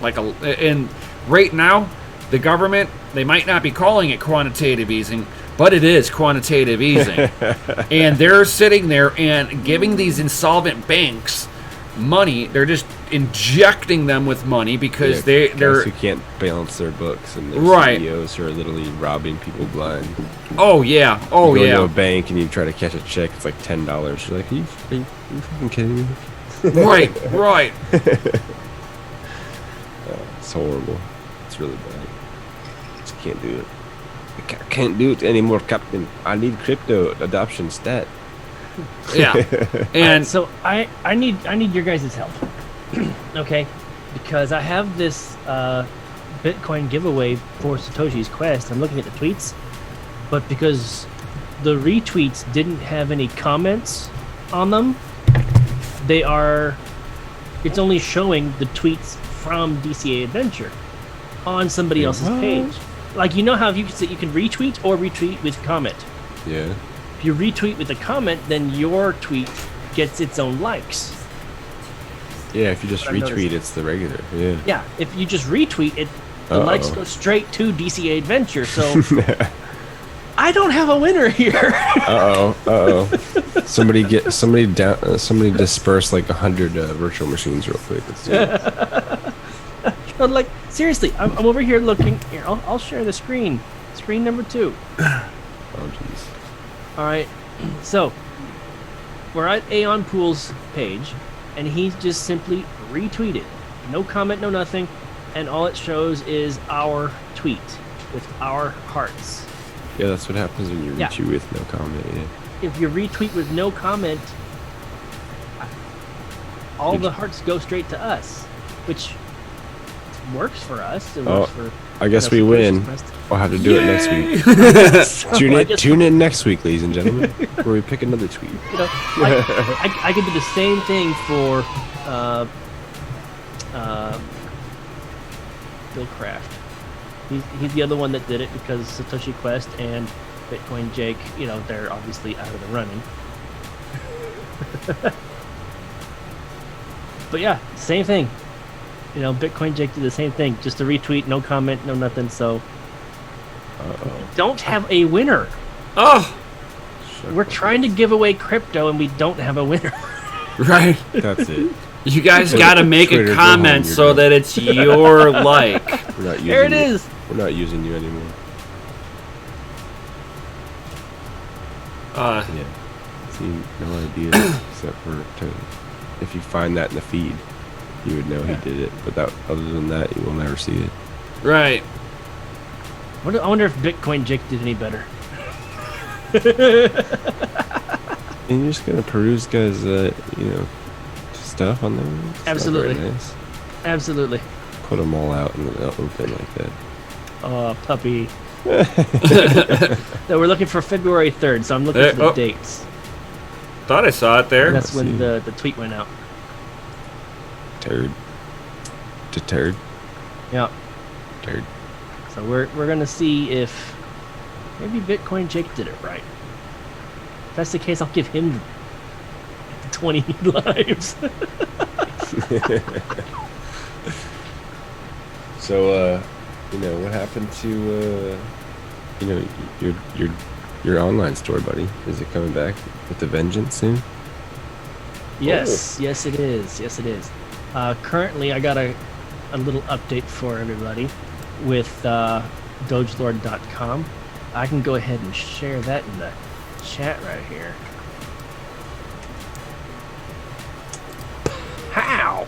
And right now, the government, they might not be calling it quantitative easing, but it is quantitative easing. And they're sitting there and giving these insolvent banks money. They're just injecting them with money because they're who can't balance their books, and their CEOs who are literally robbing people blind. Oh yeah, you go to a bank and you try to cash a check. It's like $10. You're like, are you fucking kidding me? Right. It's horrible. It's really bad. Just can't do it. I can't do it anymore, Captain. I need crypto adoption stat. Yeah. And so I need your guys' help. Okay? Because I have this Bitcoin giveaway for Satoshi's Quest. I'm looking at the tweets, but because the retweets didn't have any comments on them, it's only showing the tweets from DCA Adventure on somebody else's page. Like, you know how you can retweet or retweet with comment. Yeah. If you retweet with a comment, then your tweet gets its own likes. Yeah, if you just retweet, it's the regular. Yeah. Yeah, if you just retweet it, the likes go straight to DCA Adventure. So I don't have a winner here. Somebody disperse like 100 virtual machines real quick. Let's do it. No, like, seriously, I'm over here looking. Here, I'll share the screen. Screen number 2. Oh, jeez. All right, so we're at Aeon Pool's page, and he's just simply retweeted. No comment, no nothing, and all it shows is our tweet with our hearts. Yeah, that's what happens when you retweet with no comment, yeah. If you retweet with no comment, all the hearts go straight to us, which works for us. It works for I guess we win. We'll have to do it next week. Tune in next week, ladies and gentlemen, where we pick another tweet. You know, I could do the same thing for Bill Kraft. He's the other one that did it, because Satoshi Quest and Bitcoin Jake, you know, they're obviously out of the running. But yeah, same thing. You know, Bitcoin Jake did the same thing. Just a retweet, no comment, no nothing. So, don't have a winner. Oh, we're trying to give away crypto and we don't have a winner. Right. That's it. You guys got to make a comment so that it's your like. There it is. We're not using you anymore. Yeah. See, no idea except for if you find that in the feed, you would know he did it. But other than that, you will never see it. Right. I wonder if Bitcoin Jake did any better. And you're just gonna peruse guys, stuff on them. It's absolutely. Not very nice. Absolutely. Put them all out in the open like that. Oh, puppy. So we're looking for February 3rd, so I'm looking for the dates. thought I saw it there. That's when the tweet went out. Turd. To turd. Yeah. Turd. So we're gonna see if maybe Bitcoin Jake did it right. If that's the case, I'll give him the 20 lives. So, what happened to, your online store, buddy? Is it coming back with a vengeance soon? Yes, yes it is. Yes it is. Currently, I got a little update for everybody with dogelord.com. I can go ahead and share that in the chat right here. How?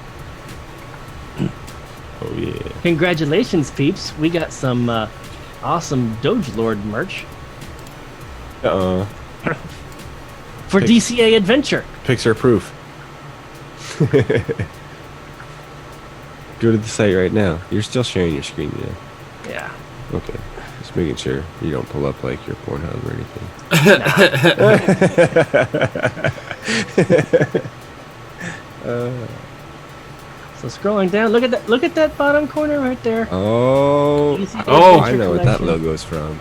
Oh, yeah. Congratulations, peeps. We got some awesome Doge Lord merch for DCA Adventure. Picture proof. Go to the site right now. You're still sharing your screen, yeah? Yeah. Okay. Just making sure you don't pull up like your Pornhub or anything. So scrolling down, look at that bottom corner right there. Oh, I know what that logo's from.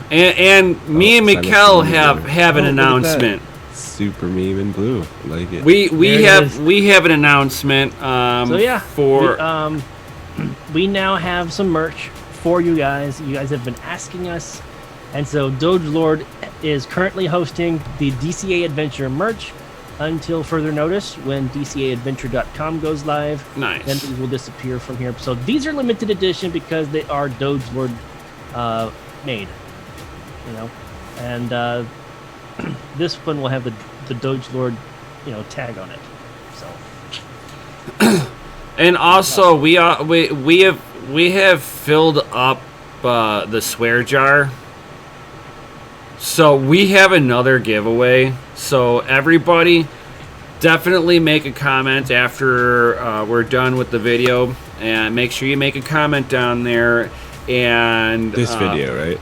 And me and Mikkel have an announcement. Super meme in blue. I like it. We have an announcement. We now have some merch for you guys. You guys have been asking us, and so Doge Lord is currently hosting the DCA Adventure merch until further notice. When DCAadventure.com goes live, nice. Then these will disappear from here. So these are limited edition because they are Doge Lord made, and this one will have the Doge Lord, tag on it. So, and also we have filled up the swear jar. So we have another giveaway. So everybody, definitely make a comment after we're done with the video, and make sure you make a comment down there. And this video, right?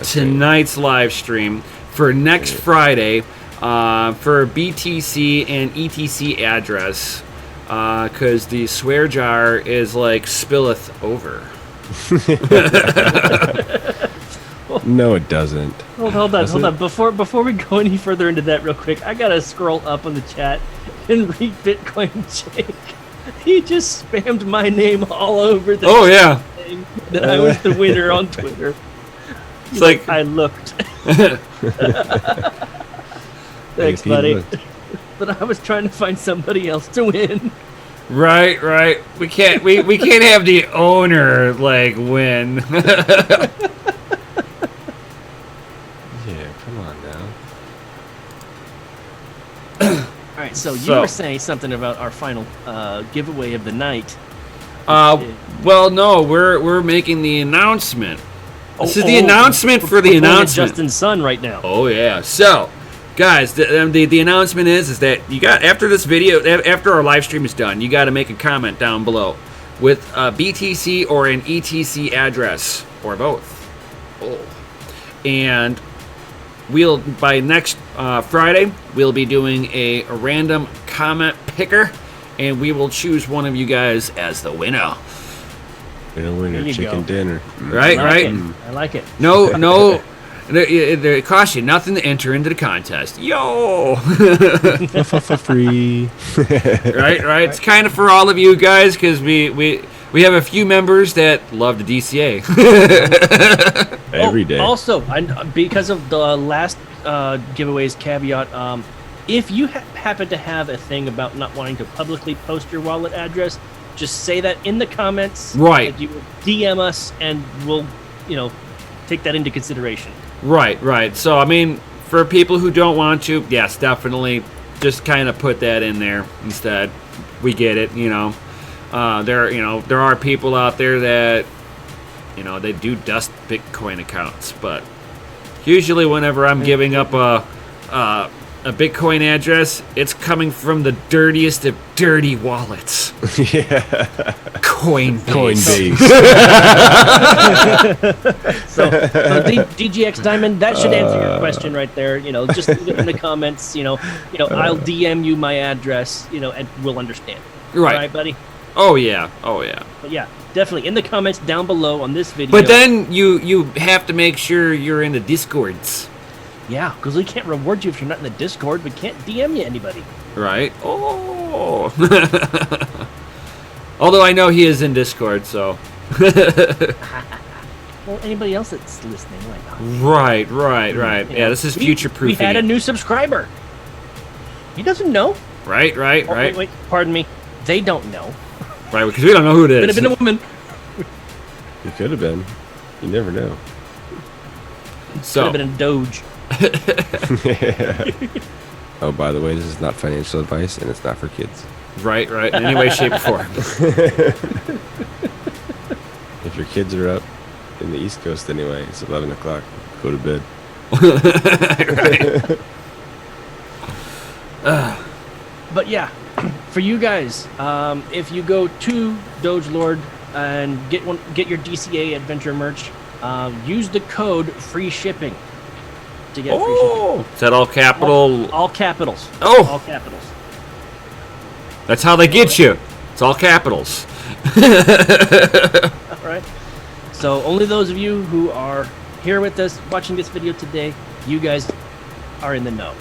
Tonight's live stream for next Friday for BTC and ETC address, because the swear jar is like spilleth over. No, it doesn't. Hold on. Before we go any further into that real quick, I gotta scroll up on the chat and read Bitcoin Jake. He just spammed my name all over the thing that I was the winner on Twitter. It's like I looked. Thanks, buddy. But I was trying to find somebody else to win. Right. We can't have the owner win. Yeah, come on now. All right, so you were saying something about our final giveaway of the night. Well, no, we're making the announcement. This is the announcement for the announcement. Justin's son right now. Oh yeah. So, guys, the announcement is that you got, after this video, after our live stream is done, you got to make a comment down below with a BTC or an ETC address or both. And we'll, by next Friday, we'll be doing a random comment picker, and we will choose one of you guys as the winner. Winner chicken dinner. Right. I like it. No. It costs you nothing to enter into the contest. Yo! For free. Right. It's kind of for all of you guys, because we have a few members that love the DCA. Every day. Also, because of the last giveaway's caveat, if you happen to have a thing about not wanting to publicly post your wallet address, just say that in the comments. Right. You will DM us, and we'll, take that into consideration. Right. So, I mean, for people who don't want to, yes, definitely just kind of put that in there instead. We get it, there are people out there that, they do dust Bitcoin accounts, but usually whenever I'm giving up a Bitcoin address, it's coming from the dirtiest of dirty wallets. Yeah. Coinbase. So DGX Diamond, that should answer your question right there. Just leave it in the comments. I'll DM you my address. And we'll understand. Right. All right, buddy. Oh yeah. But yeah, definitely in the comments down below on this video. But then you have to make sure you're in the Discords. Yeah, because we can't reward you if you're not in the Discord. We can't DM you anybody. Right. Oh. Although I know he is in Discord, so. Well, anybody else that's listening, why not? Right. Yeah, this is future-proofing. We had a new subscriber. He doesn't know. Right. Wait, pardon me. They don't know. Right, because we don't know who it is. Could have been a woman. It could have been. You never know. So. Could have been a Doge. Oh, by the way, this is not financial advice, and it's not for kids. Right. In any way, shape, or form. If your kids are up in the East Coast anyway, it's 11 o'clock. Go to bed. Right. But yeah, for you guys, if you go to Doge Lord and get your DCA Adventure merch, use the code free shipping to get free shipping. Is that all capital? All capitals. Oh. All capitals. That's how they get you. It's all capitals. All right. So only those of you who are here with us watching this video today, you guys are in the know.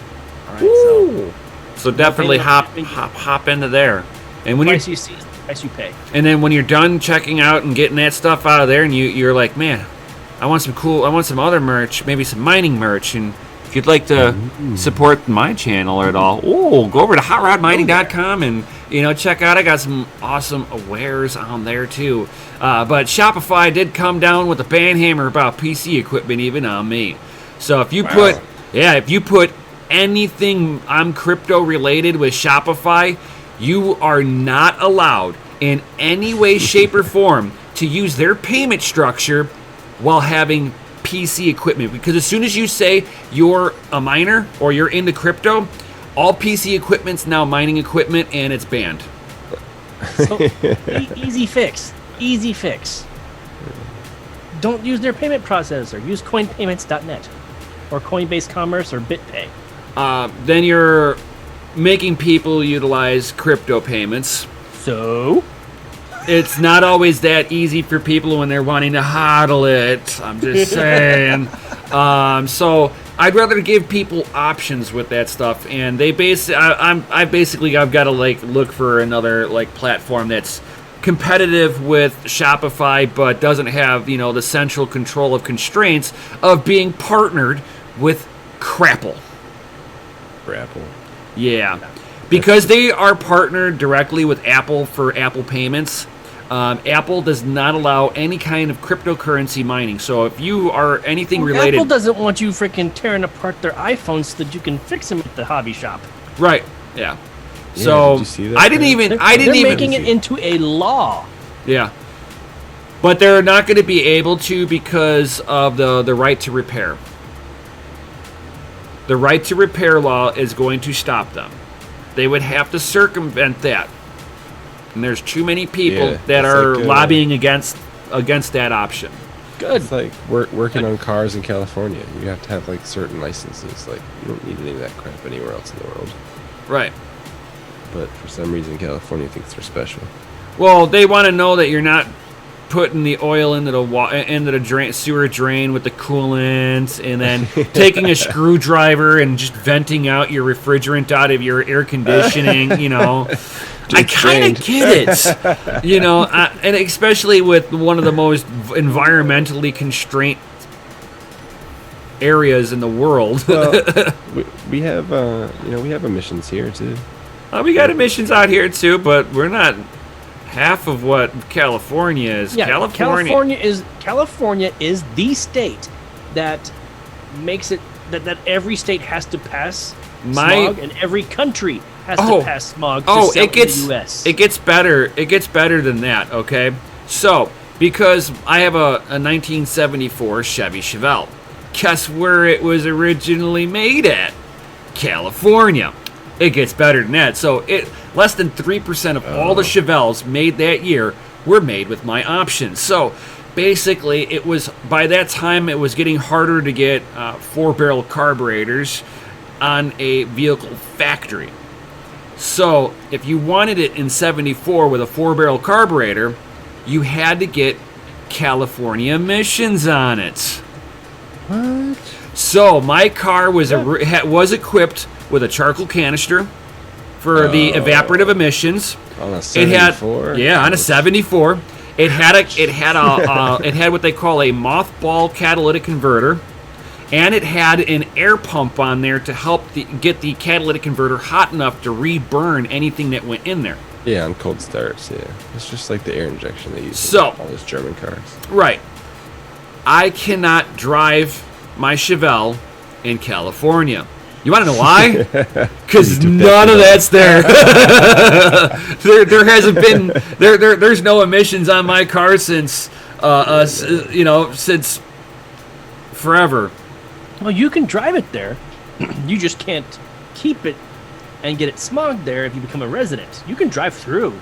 All right. So definitely hop into there. And when Price you see, price you pay. And then when you're done checking out and getting that stuff out of there, and you're like, man, I want some other merch, maybe some mining merch, and if you'd like to support my channel or at all, go over to hotrodmining.com and check out. I got some awesome wares on there too. But Shopify did come down with a banhammer about PC equipment even on me. So if you put anything on crypto related with Shopify, you are not allowed in any way, shape, or form to use their payment structure while having PC equipment. Because as soon as you say you're a miner or you're into crypto, all PC equipment's now mining equipment and it's banned. So, easy fix. Don't use their payment processor. Use coinpayments.net or Coinbase Commerce or BitPay. Then you're making people utilize crypto payments. So? It's not always that easy for people when they're wanting to hodl it. I'm just saying. So I'd rather give people options with that stuff, and I've got to look for another platform that's competitive with Shopify, but doesn't have the central control of constraints of being partnered with Crapple. Yeah. Because they are partnered directly with Apple for Apple Payments, Apple does not allow any kind of cryptocurrency mining. So if you are anything related... Apple doesn't want you freaking tearing apart their iPhones so that you can fix them at the hobby shop. Right, yeah. So did you see that, I didn't even... They're making it into a law. Yeah. But they're not going to be able to because of the right to repair. The right to repair law is going to stop them. They would have to circumvent that. And there's too many people that are lobbying against that option. Good. It's like working on cars in California. You have to have certain licenses. You don't need any of that crap anywhere else in the world. Right. But for some reason, California thinks they're special. Well, they want to know that you're not putting the oil into the sewer drain with the coolant, and then taking a screwdriver and just venting out your refrigerant out of your air conditioning. I kind of get it, and especially with one of the most environmentally constrained areas in the world. Well, we have emissions here too. We got emissions out here too, but we're not half of what California is. Yeah, California is the state that makes it that every state has to pass smog, and every country has to pass smog to sell in the US. It gets better. It gets better than that, okay? So, because I have a 1974 Chevy Chevelle. Guess where it was originally made at? California. It gets better than that. So, less than 3% of all the Chevelles made that year were made with my options. So basically, it was, by that time, it was getting harder to get 4-barrel carburetors on a vehicle factory. So if you wanted it in 74 with a 4-barrel carburetor, you had to get California emissions on it. What? So my car was equipped with a charcoal canister for the evaporative emissions. On a 74? On a 74. It had what they call a mothball catalytic converter, and it had an air pump on there to help get the catalytic converter hot enough to re-burn anything that went in there. Yeah, on cold starts, yeah. It's just like the air injection they use in all those German cars. Right. I cannot drive my Chevelle in California. You want to know why? Because none of that's there. There hasn't been there's no emissions on my car since since forever. Well, you can drive it there. You just can't keep it and get it smogged there if you become a resident. You can drive through.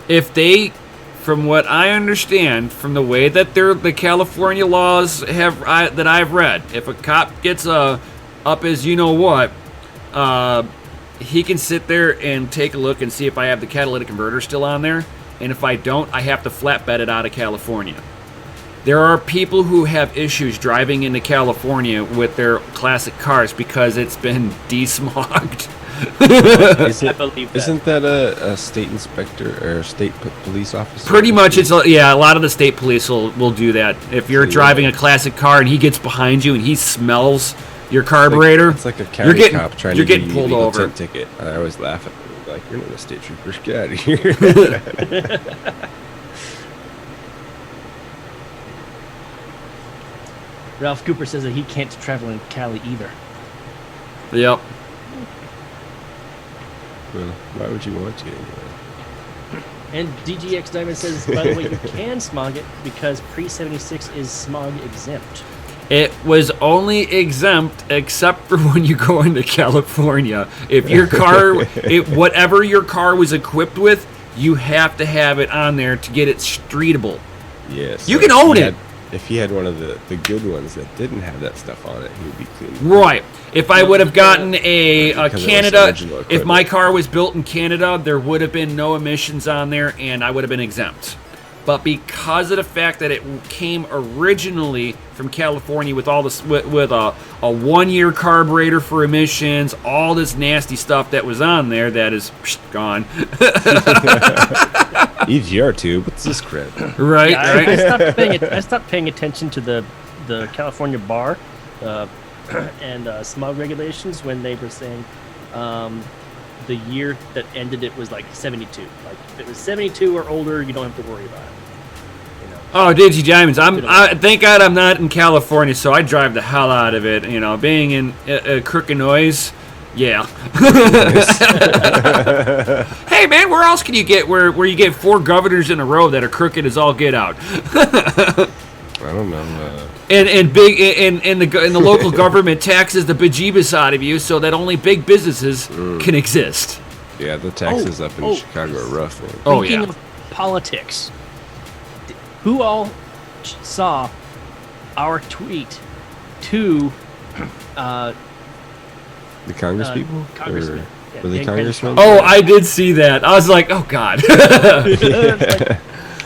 If they, from what I understand, from the way that the California laws that I've read, if a cop gets up as you know what, he can sit there and take a look and see if I have the catalytic converter still on there, and if I don't, I have to flatbed it out of California. There are people who have issues driving into California with their classic cars because it's been desmogged. Isn't that a state inspector or a state police officer? Pretty much, a lot of the state police will do that. If you're driving a classic car and he gets behind you and he smells your carburetor, it's like a county cop trying to get you pulled a over. ticket. I always laugh at them, like, you're not a state trooper, get out of here. Ralph Cooper says that he can't travel in Cali either. Yep. Well, why would you want to anyway? And DGX Diamond says, by the way, you can smog it because pre-76 is smog exempt. It was only exempt except for when you go into California. If your car, whatever your car was equipped with, you have to have it on there to get it streetable. Yes. You can own it. If he had one of the good ones that didn't have that stuff on it, he would be clean. Right. If I would have gotten a Canada, if my equipment. car was built in Canada, there would have been no emissions on there, and I would have been exempt. But because of the fact that it came originally from California with all this, with a 1-year carburetor for emissions, all this nasty stuff that was on there, that is gone. EGR tube. What's this crap? Right. Yeah, Right. I stopped paying attention to the California bar and smog regulations when they were saying the year that ended it was like 72. Like if it was 72 or older, you don't have to worry about it. You know? Oh, Digi Diamonds! Thank God I'm not in California, so I drive the hell out of it. You know, being in Crooked Noise. Yeah. Hey man, where else can you get where you get 4 governors in a row that are crooked as all get out? I don't know. And the local government taxes the bejeebus out of you so that only big businesses can exist. Yeah, the taxes up in Chicago are rough, man. Oh Speaking yeah. of politics, who all saw our tweet to The Congress people? Congressmen. Or Yeah, were they Dan congressmen? Oh, I did see that. I was like, oh god.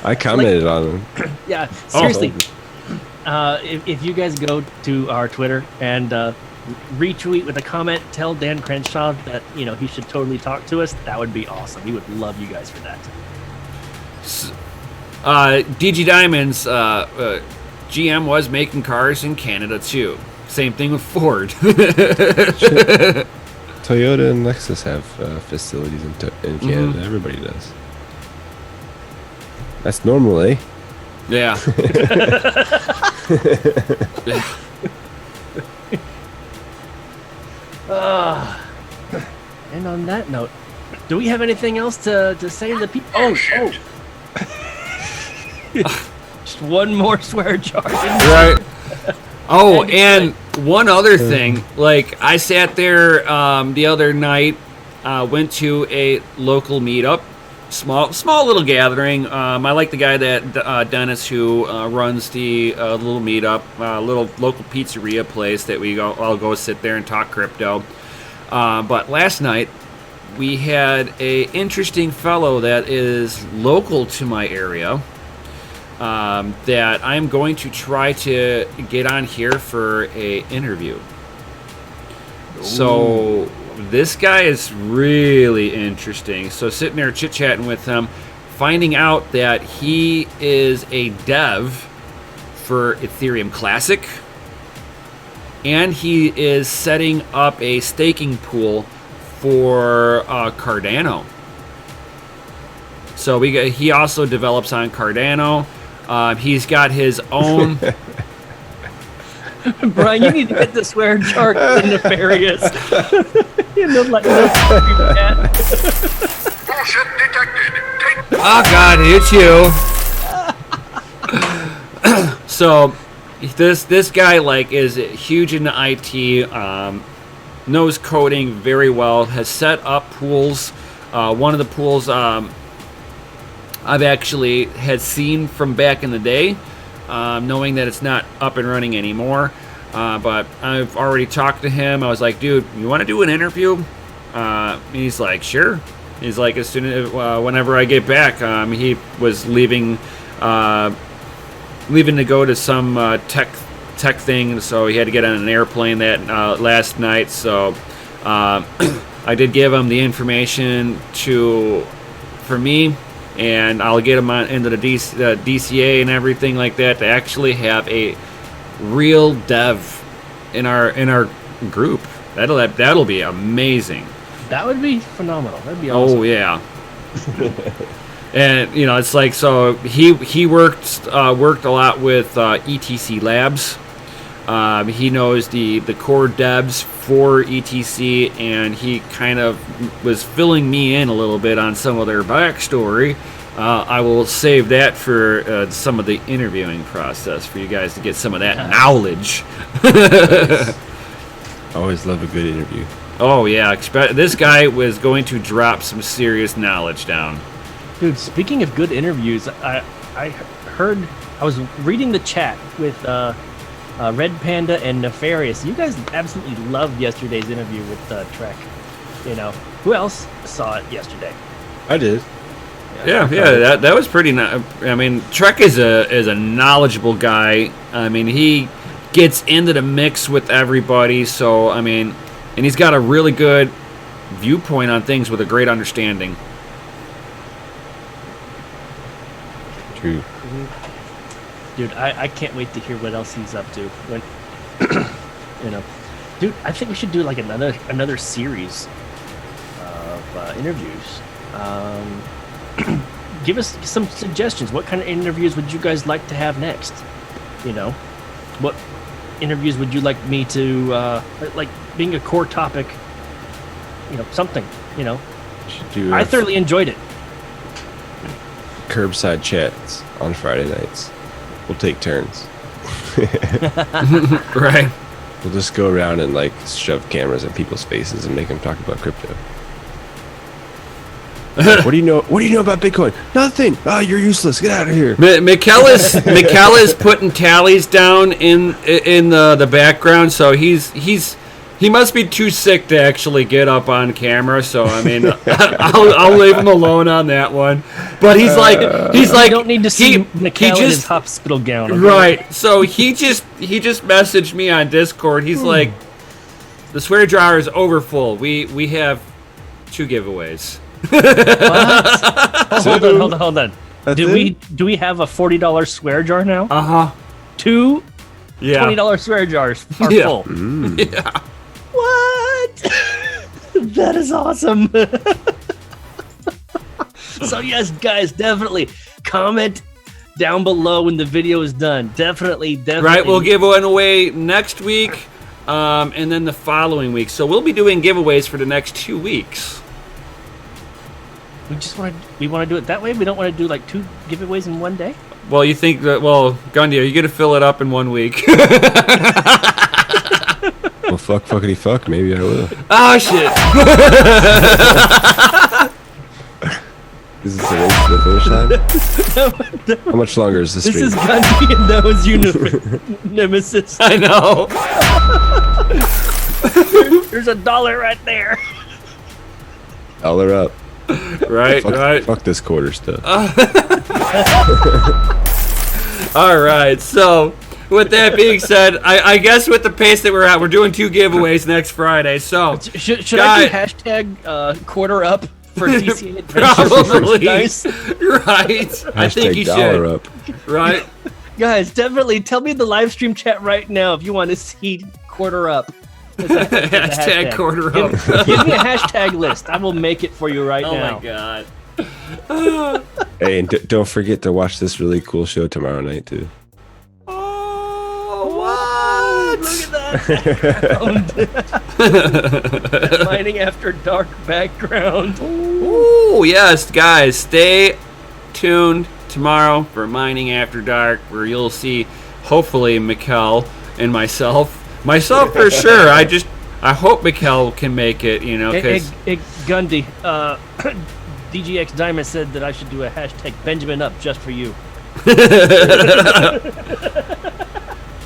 I commented on them. Yeah, seriously. If you guys go to our Twitter and retweet with a comment, tell Dan Crenshaw that he should totally talk to us. That would be awesome. We would love you guys for that. DG Diamonds, GM was making cars in Canada too. Same thing with Ford. Toyota and Lexus have facilities in Canada. Everybody does. That's normal, eh? Yeah. And on that note, do we have anything else to say to the people? Oh. Just one more swear charge. Right. Oh, and one other thing, like I sat there the other night, went to a local meetup, small little gathering. I like the guy that Dennis, who runs the little meetup, little local pizzeria place that I'll go sit there and talk crypto. But last night we had a interesting fellow that is local to my area that I'm going to try to get on here for a interview. Ooh. So this guy is really interesting. So sitting there chit-chatting with him, finding out that he is a dev for Ethereum Classic, and he is setting up a staking pool for Cardano. So he also develops on Cardano. He's got his own... Brian, you need to get the swear jar in Nefarious. Bullshit detected. Oh God, it's you. So this guy is huge into IT, knows coding very well, has set up pools. One of the pools I've actually had seen from back in the day, knowing that it's not up and running anymore. But I've already talked to him. I was like, dude, you want to do an interview? He's like, sure. He's like, as soon as whenever I get back, he was leaving to go to some tech thing, so he had to get on an airplane that last night. So I did give him the information for me, and I'll get him into the DCA and everything like that to actually have a real dev in our group. That'll be amazing. That would be phenomenal. That'd be awesome. Oh yeah. And it's like, so he worked a lot with ETC Labs. He knows the core devs for ETC, and he kind of was filling me in a little bit on some of their backstory. I will save that for some of the interviewing process for you guys to get some of that knowledge. Always love a good interview. Oh yeah, this guy was going to drop some serious knowledge down. Dude, speaking of good interviews, I was reading the chat with Red Panda and Nefarious. You guys absolutely loved yesterday's interview with Trek. Who else saw it yesterday? I did. Yeah, that was pretty. I mean, Trek is a knowledgeable guy. I mean, he gets into the mix with everybody. So I mean, and he's got a really good viewpoint on things with a great understanding. True. Dude, I can't wait to hear what else he's up to. Dude, I think we should do like another series of interviews. Give us some suggestions. What kind of interviews would you guys like to have next? What interviews would you like me to like being a core topic? Something. I thoroughly enjoyed it. Curbside chats on Friday nights. We'll take turns. Right. We'll just go around and shove cameras in people's faces and make them talk about crypto. What do you know about Bitcoin? Nothing. Oh, you're useless. Get out of here. Mikkel is putting tallies down in the background, so he must be too sick to actually get up on camera. So I mean, I'll leave him alone on that one. But he's like, you don't need to see Mikkel in his hospital gown. Okay? Right. So he just messaged me on Discord. He's like, the swear jar is overfull. We have 2 giveaways. What? Hold on. Do we have a $40 swear jar now? 2 $20 swear jars are full. Yeah. What? That is awesome. So yes, guys, definitely comment down below when the video is done. Definitely. Right, we'll give one away next week, and then the following week. So we'll be doing giveaways for the next 2 weeks. We want to do it that way. We don't want to do 2 giveaways in one day. Well, you think that? Well, Gundy, are you gonna fill it up in 1 week? Well, fuckity fuck. Maybe I will. Oh shit! Is this a race to the finish line? How much longer is this This stream? is Gundy and that was Nemesis. I know. There's $1 right there. $1 up. Right, right. Fuck this quarter stuff. All right. So, with that being said, I guess with the pace that we're at, we're doing 2 giveaways next Friday. So, Should I do hashtag quarter up for DCA Adventures probably merchandise? right. I think you $1 should. up. Right. Guys, definitely tell me in the live stream chat right now if you want to see quarter up. Hashtag quarter up. Give me a hashtag list. I will make it for you right now. Oh my god. Hey, and don't forget to watch this really cool show tomorrow night too. Oh, what? Look at that. Mining After Dark background. Ooh, yes, guys, stay tuned tomorrow for Mining After Dark, where you'll see, hopefully, Mikkel and myself. Myself for sure. I hope Mikkel can make it, you know, because... Hey, Gundy, DGX Diamond said that I should do a hashtag Benjamin Up just for you.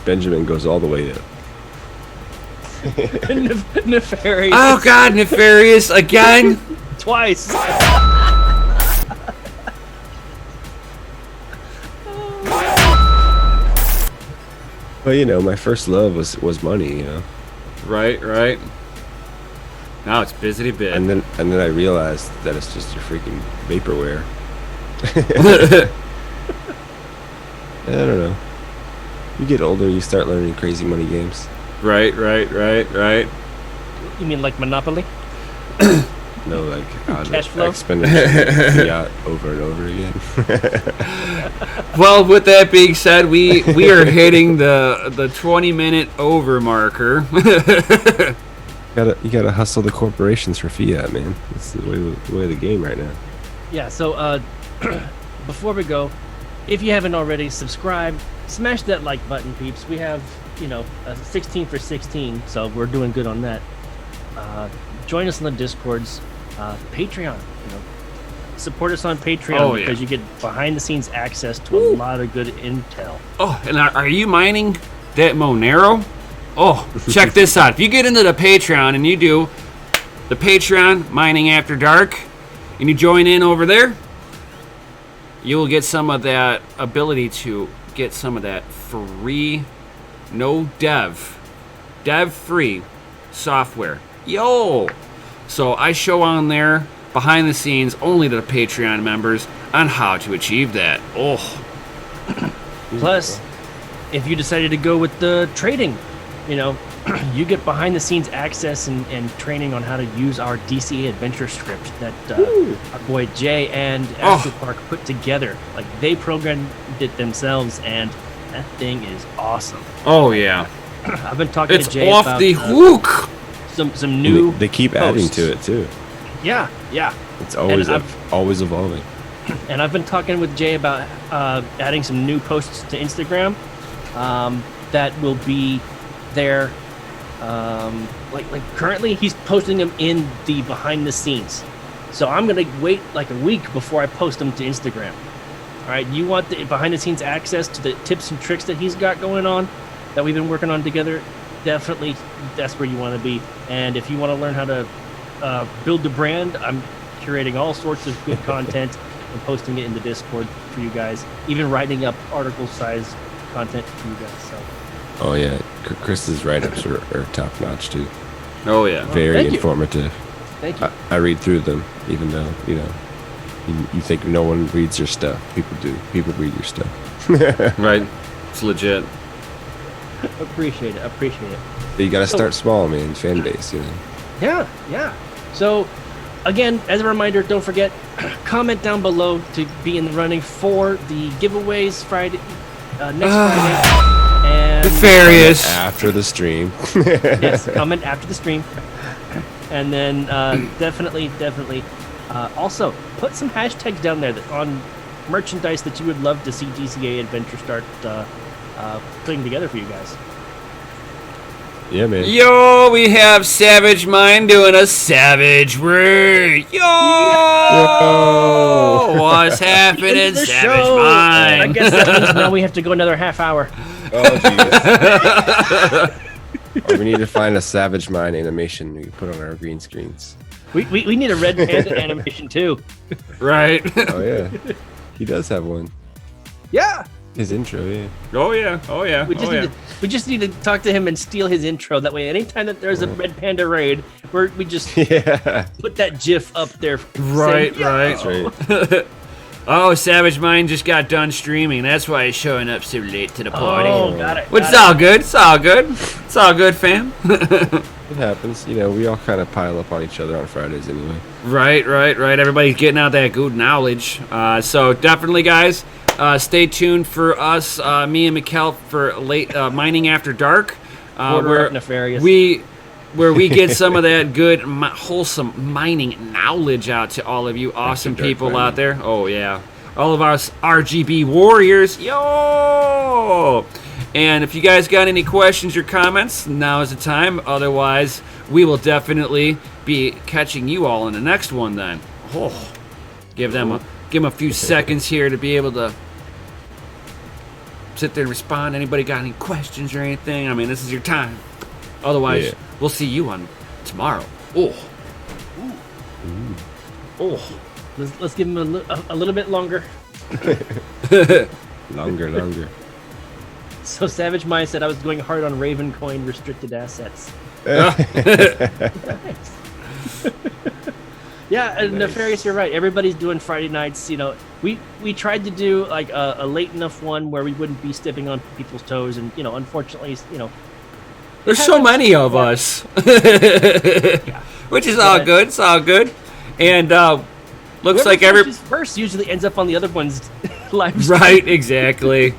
Benjamin goes all the way up. Nefarious. Oh, God, Nefarious again? Twice. Well, you know, my first love was money, you know. Right, right. Now it's busy to bit. And then I realized that it's just your freaking vaporware. I don't know. You get older, you start learning crazy money games. Right. You mean like Monopoly? No, like Cash flow? expenditure yacht over and over again. Well, with that being said, we are hitting the 20-minute over marker. You gotta hustle the corporations for fiat, man. It's the way of the game right now. Yeah, so before we go, if you haven't already, subscribe, smash that like button, peeps. We have, a 16 for 16, so we're doing good on that. Join us in the Discords, Patreon. Support us on Patreon because you get behind-the-scenes access to a lot of good intel. Oh, and are you mining that Monero? Oh, check this out. If you get into the Patreon and you do the Patreon Mining After Dark, and you join in over there, you will get some of that ability to get some of that free, no dev-free software. Yo! So I show on there, behind the scenes, only to the Patreon members, on how to achieve that. Oh. Plus, if you decided to go with the trading, you get behind the scenes access and training on how to use our DCA adventure script that our boy Jay and Astro Park put together. Like, they programmed it themselves, and that thing is awesome. Oh, yeah. I've been talking to Jay about... It's off the hook! Some new They keep posts. adding to it, too. Yeah. It's always always evolving. And I've been talking with Jay about adding some new posts to Instagram that will be there. Like currently, he's posting them in the behind the scenes. So I'm gonna wait like a week before I post them to Instagram. All right, you want the behind the scenes access to the tips and tricks that he's got going on, that we've been working on together. Definitely, that's where you want to be. And if you want to learn how to build the brand, I'm curating all sorts of good content and posting it in the Discord for you guys. Even writing up article-size content for you guys. So. Oh yeah, Chris's write-ups are top notch too. Oh yeah, very informative. Thank you. I read through them, even though you think no one reads your stuff. People do. People read your stuff. Right, it's legit. Appreciate it. You gotta start small, man. Fan base, Yeah. So, again, as a reminder, don't forget, comment down below to be in the running for the giveaways Friday, next Friday. And Nefarious. After the stream. Yes, comment after the stream. And then definitely, also put some hashtags down there on merchandise that you would love to see DCA Adventure start putting together for you guys. Yeah, man. Yo, we have Savage Mind doing a Savage Raid. Yo! What's happening, The Savage show. I Mind? guess that means now we have to go another half hour. Oh, jeez. We need to find a Savage Mind animation we can put on our green screens. We need a red panda animation too. Right. Oh, yeah. He does have one. Yeah. His intro, yeah. Oh, yeah. Oh, yeah. We just need to talk to him and steal his intro. That way, anytime that there's a red panda raid, we just Yeah. put that GIF up there. Right, saying, right. That's right. Oh, Savage Mind just got done streaming. That's why he's showing up so late to the party. Oh, got it. But it's all good. It's all good. It's all good, fam. It happens. You know, we all kind of pile up on each other on Fridays anyway. Right. Everybody's getting out that good knowledge. So definitely, guys, stay tuned for us, me and Mikkel, for late Mining After Dark. Order up Nefarious. Where we get some of that good, wholesome mining knowledge out to all of you awesome After Dark people mining. out there. Oh, yeah. All of us RGB warriors. Yo! And if you guys got any questions or comments, now is the time. Otherwise, we will definitely be catching you all in the next one then. Oh, give them a few seconds here to be able to sit there and respond. Anybody got any questions or anything? I mean, this is your time. Otherwise, Yeah. we'll see you on tomorrow. Oh. Oh. Let's give him a little bit longer. Longer. So Savage Mind said I was going hard on Raven Coin restricted assets. Nice. Yeah, and Nice. Nefarious, you're right. Everybody's doing Friday nights. You know, we tried to do like a late enough one where we wouldn't be stepping on people's toes, and you know, unfortunately, you know, There's so many of us. Which is all good. It's all good. And looks like first usually ends up on the other one's live stream. Right, exactly.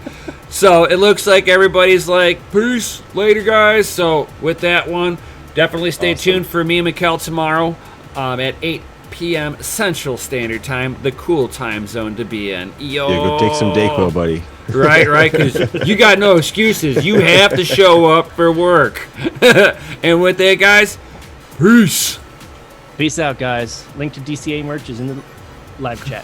So it looks like everybody's like, peace, later, guys. So with that one, definitely stay tuned for me and Mikkel tomorrow at 8 p.m. Central Standard Time, the cool time zone to be in. Yo. Yeah, go take some Dayquil, buddy. Right, because you got no excuses. You have to show up for work. And with that, guys, peace. Peace out, guys. Link to DCA merch is in the live chat.